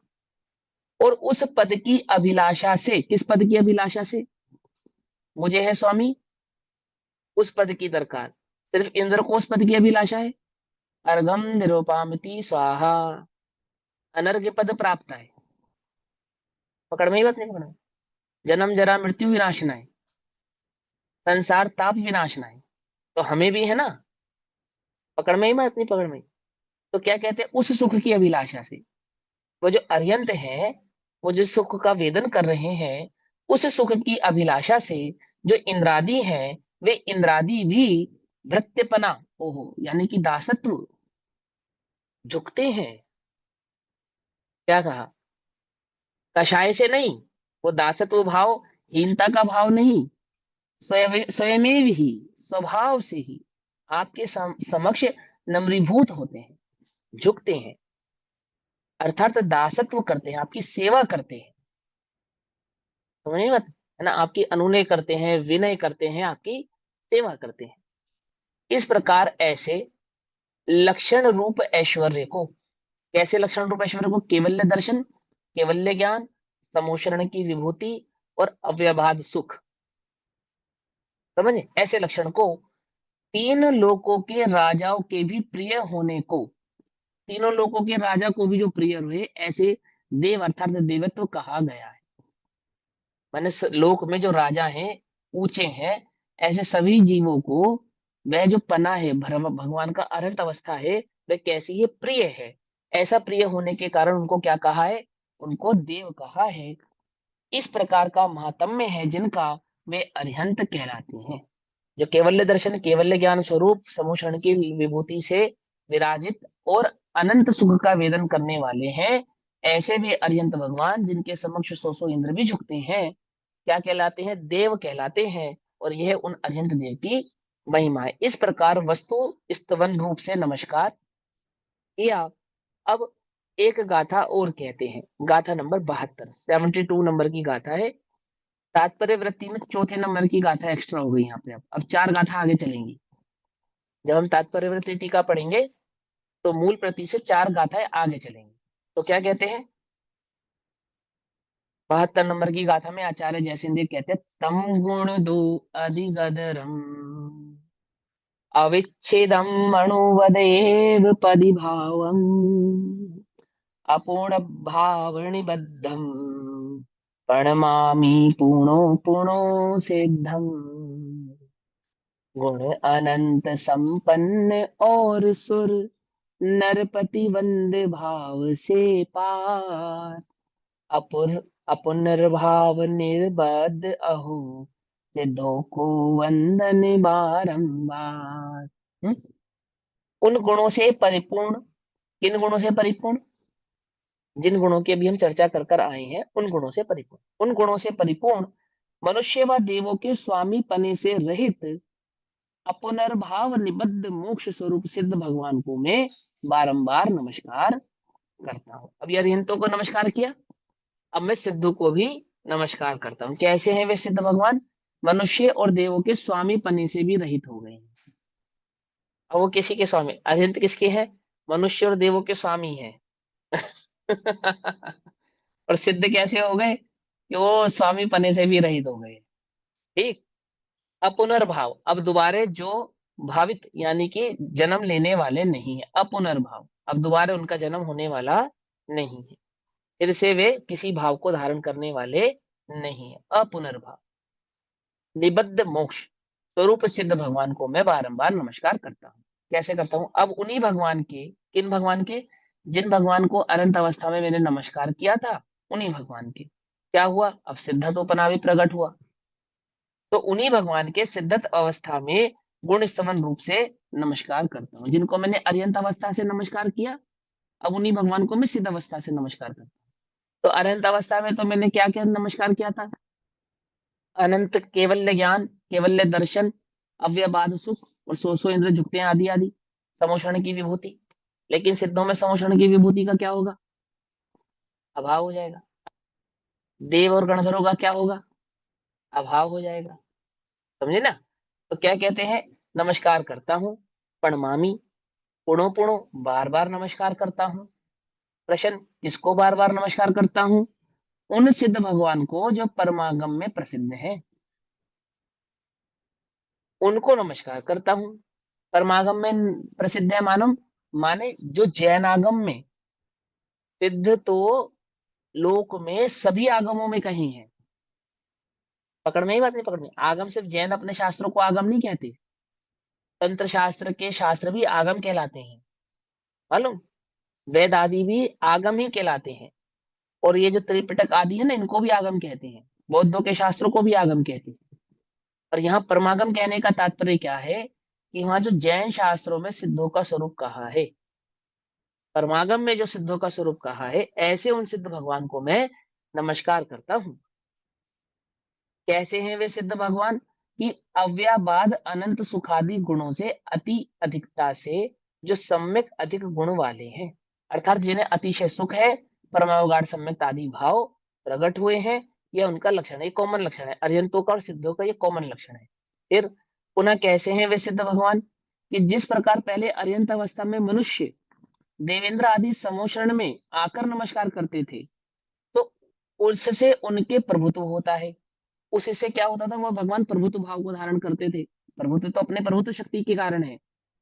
और उस पद की अभिलाषा से, किस पद की अभिलाषा से, मुझे है स्वामी उस पद की दरकार। सिर्फ इंद्र को उस पद की अभिलाषा है। अर्घम निरूपामति स्वाहा, अनर्घ्य पद प्राप्त है। पकड़ में ही बात नहीं, पकड़ में। जन्म जरा मृत्यु विनाशनाय, संसार ताप विनाशनाय, तो हमें भी है ना, पकड़ में ही बात नहीं, पकड़ में। तो क्या कहते हैं, उस सुख की अभिलाषा से, वो जो अर्यंत है वो जो सुख का वेदन कर रहे हैं, उस सुख की अभिलाषा से जो इंद्रादि है, वे इंद्रादि भी भृत्यपना, ओहो यानी कि दासत्व, झुकते हैं। क्या कहा, कषाय से नहीं, वो दासत्व भाव, हीनता का भाव नहीं, स्वयमेव ही, स्वभाव से ही आपके समक्ष नम्रीभूत होते हैं, झुकते हैं, अर्थात दासत्व करते हैं, आपकी सेवा करते हैं। समझ में मत, है ना, आपकी अनुनय करते हैं, विनय करते हैं, आपकी सेवा करते हैं। इस प्रकार ऐसे लक्षण रूप ऐश्वर्य को, कैसे लक्षण रूप ऐश्वर्य को, केवल्य दर्शन, केवल्य ज्ञान, समोषण की विभूति और अव्यभाद सुख, समझे, ऐसे लक्षण को तीन लोकों के राजाओं के भी प्रिय होने को, तीनों लोकों के राजा को भी जो प्रिय हुए, ऐसे देव अर्थात देवत्व कहा गया है। मैंने लोक में जो राजा हैं, ऊंचे हैं, ऐसे सभी जीवों को वह जो पना है, भगवान का अनंत अवस्था है, वह कैसी है, प्रिय है। ऐसा प्रिय होने के कारण उनको क्या कहा है, उनको देव कहा है। इस प्रकार का महात्म्य है जिनका, वे अरिहंत कहलाते हैं। जो केवल्य दर्शन, केवल्य ज्ञान स्वरूप समूषण की विभूति से विराजित और अनंत सुख का वेदन करने वाले हैं, ऐसे वे अरिहंत भगवान जिनके समक्ष सौ इंद्र भी झुकते हैं, क्या कहलाते हैं, देव कहलाते हैं। और यह उन अरिहंत देव की महिमा है। इस प्रकार वस्तु स्तवन रूप से नमस्कार किया। अब एक गाथा और कहते हैं, गाथा नंबर 72, 72 नंबर की गाथा है। तात्पर्य वृत्ति में चौथे नंबर की गाथा एक्स्ट्रा हो गई यहाँ पे। अब चार गाथा आगे चलेंगी। जब हम तात्पर्य वृत्ति टीका पढ़ेंगे तो मूल प्रति से चार गाथाएं आगे चलेंगी। तो क्या कहते हैं, 72 नंबर की गाथा में आचार्य जयसिंह कहते हैं, तम गुण दो अधिगदरम अविच्छेदम अणुवदेव पदि भावम अपूर्ण भाव निबद्धम प्रणमामि पुनो पुनो सिद्धम। गुण अनंत संपन्न और सुर नरपति वंद भाव से पार अपुर अपुनर्भाव निर्बद्ध अहो सिद्धों को वंदन बारंबार। उन गुणों से परिपूर्ण, किन गुणों से परिपूर्ण, जिन गुणों की अभी हम चर्चा कर कर आए हैं, उन गुणों से परिपूर्ण, उन गुणों से परिपूर्ण मनुष्य व देवों के स्वामी पने से रहित अपुनर्भाव निबद्ध मोक्ष स्वरूप सिद्ध भगवान को मैं बारंबार नमस्कार करता हूँ। अब अरिहंतों को नमस्कार किया, अब मैं सिद्धू को भी नमस्कार करता हूँ। कैसे हैं वे सिद्ध भगवान, मनुष्य और देवों के स्वामी पने से भी रहित हो गए हैं। अब वो किसी के स्वामी, अरिहंत किसके हैं, मनुष्य और देवों के स्वामी हैं। और सिद्ध कैसे हो गए, कि वो स्वामी पने से भी रहित हो गए। ठीक। अपुनर्भाव, अब दोबारे जो भावित यानी कि जन्म लेने वाले नहीं है, अपुनर्भाव, अब दोबारा उनका जन्म होने वाला नहीं है, फिर से वे किसी भाव को धारण करने वाले नहीं है, अपुनर्भाव। निबद्ध मोक्ष स्वरूप सिद्ध भगवान को मैं बारंबार नमस्कार करता हूँ। कैसे करता हूँ? अब उन्हीं भगवान के, किन भगवान के? जिन भगवान को अनंत अवस्था में मैंने नमस्कार किया था, उन्हीं भगवान के। क्या हुआ? अब सिद्धतोपना भी प्रकट हुआ, तो उन्हीं भगवान के सिद्धत अवस्था में गुण स्तमन रूप से नमस्कार करता हूँ। जिनको मैंने अर्यंत अवस्था से नमस्कार किया, अब उन्हीं भगवान को मैं सिद्ध अवस्था से नमस्कार करता हूँ। तो अनंत अवस्था में तो मैंने क्या क्या नमस्कार किया था? अनंत केवल्य ज्ञान, केवल्य दर्शन, अव्यबाद सुख और सो इंद्र झुकते हैं आदि आदि, समोषण की विभूति। लेकिन सिद्धों में समोषण की विभूति का क्या होगा? अभाव हो जाएगा। देव और गणधरों का क्या होगा? अभाव हो जाएगा। समझे ना? तो क्या कहते हैं? नमस्कार करता हूं, प्रणमामि, पुणो पुणो, बार बार नमस्कार करता हूं। प्रश्न, किसको बार बार नमस्कार करता हूं? उन सिद्ध भगवान को जो परमागम में प्रसिद्ध है, उनको नमस्कार करता हूं। परमागम में प्रसिद्ध है मानो, माने जो जैन आगम में सिद्ध, तो लोक में सभी आगमों में कहीं है। पकड़ में ही बात नहीं? पकड़ में, आगम सिर्फ जैन अपने शास्त्रों को आगम नहीं कहते, तंत्र शास्त्र के शास्त्र भी आगम कहलाते हैं, मालूम? वेद आदि भी आगम ही कहलाते हैं। और ये जो त्रिपिटक आदि है ना, इनको भी आगम कहते हैं। बौद्धों के शास्त्रों को भी आगम कहते हैं। और यहाँ परमागम कहने का तात्पर्य क्या है? कि वहां जो जैन शास्त्रों में सिद्धों का स्वरूप कहा है, परमागम में जो सिद्धों का स्वरूप कहा है, ऐसे उन सिद्ध भगवान को मैं नमस्कार करता हूं। कैसे हैं वे सिद्ध भगवान? कि अव्याबाद अनंत सुखादि गुणों से अति अधिकता से जो सम्यक अधिक गुण वाले हैं, अर्थात जिन्हें अतिशय सुख है, परमावगाढ़ सम्यक आदि भाव प्रकट हुए हैं, यह उनका लक्षण है, कॉमन लक्षण है। अर्यंतों का और सिद्धों का ये कॉमन लक्षण है। फिर पुनः कैसे हैं वे सिद्ध भगवान? कि जिस प्रकार पहले अर्यंत अवस्था में मनुष्य देवेंद्र आदि समोषण में आकर नमस्कार करते थे, तो उससे उनके प्रभुत्व होता है। उससे क्या होता था? वह भगवान प्रभुत्व भाव को धारण करते थे। प्रभुत्व तो अपने प्रभुत्व शक्ति के कारण है,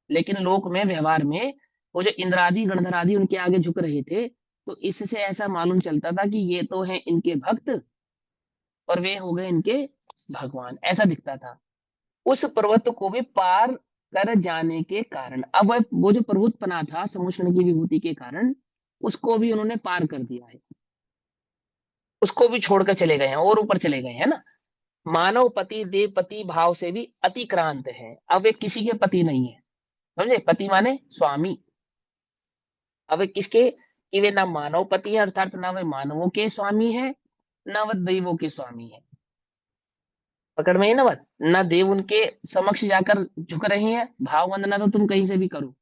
लेकिन लोक में व्यवहार में वो जो इंद्रादि गणधर आदि उनके आगे झुक रहे थे, तो इससे ऐसा मालूम चलता था कि ये तो हैं इनके भक्त और वे हो गए इनके भगवान, ऐसा दिखता था। उस पर्वत को भी पार कर जाने के कारण, अब वो जो प्रभुत्वपना था समुष्ण की विभूति के कारण, उसको भी उन्होंने पार कर दिया है, उसको भी छोड़कर चले गए हैं और ऊपर चले गए हैं ना। मानव पति देवपति भाव से भी अतिक्रांत है, अब वे किसी के पति नहीं है। समझे? पति माने स्वामी। अब वे किसके? कि वे ना मानव पति है, अर्थात ना वे मानवों के स्वामी है, ना वह दैवों के स्वामी है। पकड़ में ही ना बात? ना देव उनके समक्ष जाकर झुक रहे हैं, भाव वंदना तो तुम कहीं से भी करो,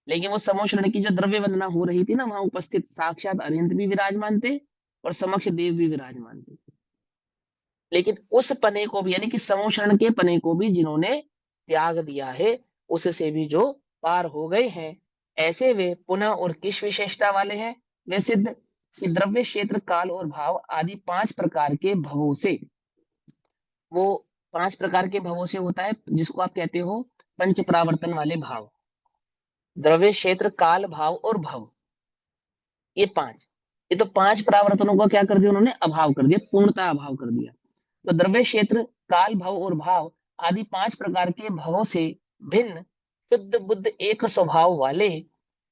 लेकिन वो समोषण की जो द्रव्य वंदना हो रही थी ना, वहां उपस्थित साक्षात अरिहंत भी विराजमान थे और समक्ष देव भी विराजमान थे। लेकिन उस पने को भी, यानी कि समोषण के पने को भी जिन्होंने त्याग दिया है, उससे भी जो पार हो गए हैं, ऐसे वे पुनः और किस विशेषता वाले हैं वे सिद्ध? कि द्रव्य क्षेत्र काल और भाव आदि 5 प्रकार के भवों से, वो 5 प्रकार के भवों से होता है जिसको आप कहते हो पंच प्रावर्तन वाले भाव। द्रव्य क्षेत्र काल भाव और भव, ये 5, ये तो 5 प्रावर्तनों को क्या कर दिया उन्होंने? अभाव कर दिया, पूर्णता अभाव कर दिया। तो द्रव्य क्षेत्र काल भव और भाव आदि 5 प्रकार के भवों से भिन्न शुद्ध बुद्ध एक स्वभाव वाले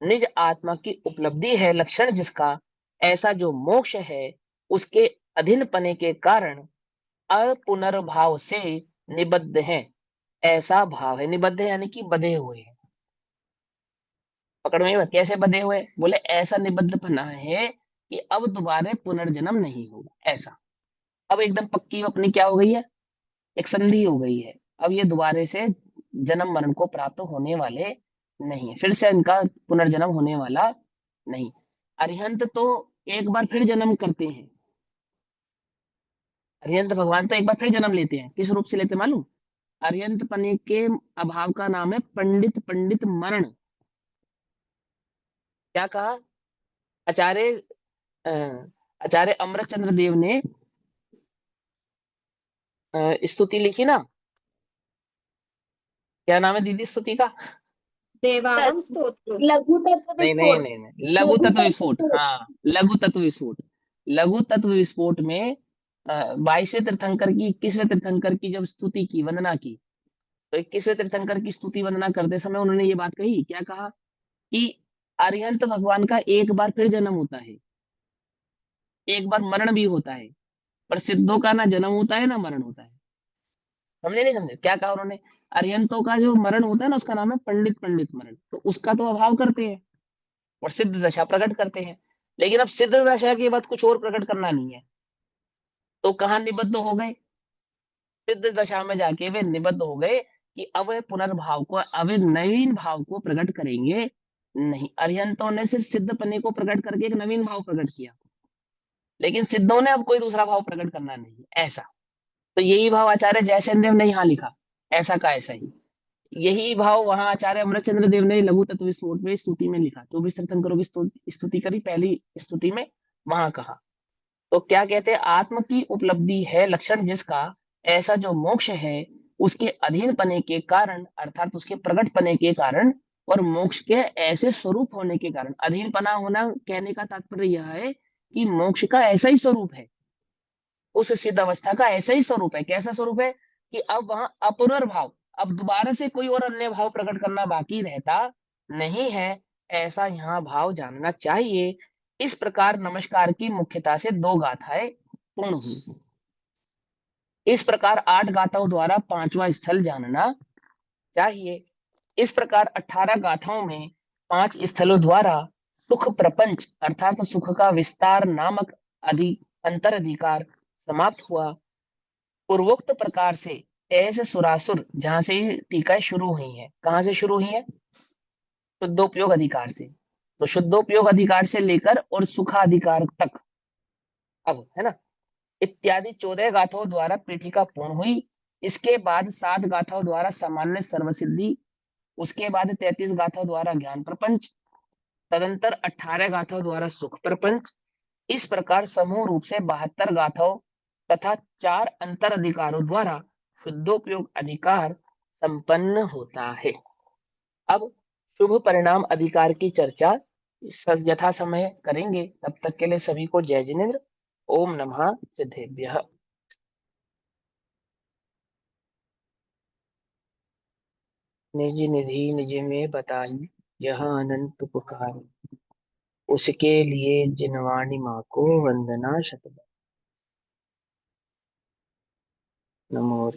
निज आत्मा की उपलब्धि है लक्षण जिसका, ऐसा जो मोक्ष है उसके अधीन पने के कारण अपुनर्भाव से निबद्ध है। ऐसा भाव है, निबद्ध है यानी कि बंधे हुए हैं। पकड़ में मत, कैसे बंधे हुए? बोले ऐसा निबद्ध पना है कि अब दोबारा पुनर्जन्म नहीं होगा, ऐसा। अब एकदम पक्की अपनी क्या हो गई है? एक संधि हो गई है। अब ये दोबारे से जन्म मरण को प्राप्त होने वाले नहीं है, फिर से इनका पुनर्जन्म होने वाला नहीं। अरिहंत तो एक बार फिर जन्म करते हैं, अरिहंत भगवान तो एक बार फिर जन्म लेते हैं। किस रूप से लेते हैं मालूम? अरिहंत पने के अभाव का नाम है पंडित, पंडित मरण। क्या कहा आचार्य? अ, आचार्य अमरचंद्र देव ने स्तुति लिखी ना, क्या नाम है दीदी स्तुति का? देवारम स्तोत्र। लघु तत्व नहीं नहीं विस्फोट। नहीं नहीं, लघु लघु तत्व तत्व विस्फोट, विस्फोट। हाँ लघु तत्व विस्फोट। लघु तत्व विस्फोट में 22वें तीर्थंकर की, 21वें तीर्थंकर की जब स्तुति की, वंदना की, तो 21वें तीर्थंकर की स्तुति वंदना करते समय उन्होंने ये बात कही, क्या कहा कि अरिहंत भगवान का एक बार फिर जन्म होता है, एक बार मरण भी होता है, पर सिद्धों का ना जन्म होता है ना मरण होता है। समझे नहीं समझे क्या कहा उन्होंने? अरिहंतों का जो मरण होता है ना, उसका नाम है पंडित पंडित मरण, तो उसका तो अभाव करते हैं और सिद्ध दशा प्रकट करते हैं। लेकिन अब सिद्ध दशा के बाद कुछ और प्रकट करना नहीं है, तो कहाँ निबद्ध हो गए? सिद्ध दशा में जाके वे निबद्ध हो गए कि अब वे पुनर्भाव को, अब वे नवीन भाव को प्रकट करेंगे नहीं। अरिहंतों ने सिर्फ सिद्ध पने को प्रकट करके एक नवीन भाव प्रकट किया, लेकिन सिद्धों ने अब कोई दूसरा भाव प्रकट करना नहीं, ऐसा। तो यही भाव आचार्य जयसेन देव ने यहाँ लिखा, ऐसा का ऐसा ही। यही भाव वहां आचार्य अमृतचंद्र देव ने लघु तत्व विस्फोट में स्तुति में लिखा, 24 तीर्थंकरों की स्तुति करी पहली स्तुति में, वहां कहा। तो क्या कहते हैं, आत्म की उपलब्धि है लक्षण जिसका, ऐसा जो मोक्ष है उसके अधीन पने के कारण, अर्थात उसके प्रकट पने के कारण, और मोक्ष के ऐसे स्वरूप होने के कारण। अधीन पना होना कहने का तात्पर्य यह है कि मोक्ष का ऐसा ही स्वरूप है, उस सिद्ध अवस्था का ऐसा ही स्वरूप है। कैसा स्वरूप है कि अब वहां अपुनर्भाव, अब दोबारा से कोई और अन्य भाव प्रकट करना बाकी रहता नहीं है, ऐसा यहाँ भाव जानना चाहिए। इस प्रकार नमस्कार की मुख्यता से 2 गाथाएं पूर्ण हुई। इस प्रकार 8 गाथाओं द्वारा 5वां स्थल जानना चाहिए। इस प्रकार 18 गाथाओं में 5 स्थलों द्वारा सुख प्रपंच अर्थात सुख का विस्तार नामक अंतर अधिकार समाप्त हुआ। पूर्वोक्त प्रकार से ऐसे सुरासुर, जहां से ये टीकाएं शुरू हुई हैं, कहां से शुरू हुई है? शुद्धोपयोग अधिकार से। तो शुद्धोपयोग अधिकार से लेकर और सुखाधिकार तक, अब है ना, इत्यादि 14 गाथाओं द्वारा पीठिका पूर्ण हुई। इसके बाद 7 गाथाओं द्वारा सामान्य सर्वसिद्धि, उसके बाद 33 गाथाओं द्वारा ज्ञान प्रपंच, तदंतर 18 गाथाओं द्वारा सुख प्रपंच। इस प्रकार समूह रूप से 72 गाथाओं तथा 4 अंतर अधिकारों द्वारा शुद्धोपयोग अधिकार संपन्न होता है। अब शुभ परिणाम अधिकार की चर्चा यथा समय करेंगे, तब तक के लिए सभी को जय जिनेन्द्र। ओम नमः सिद्धेभ्यः। निज निधि निज में बताई, यह अनंत पुकार, उसके लिए जिनवाणी माँ को वंदना शतबार। नमो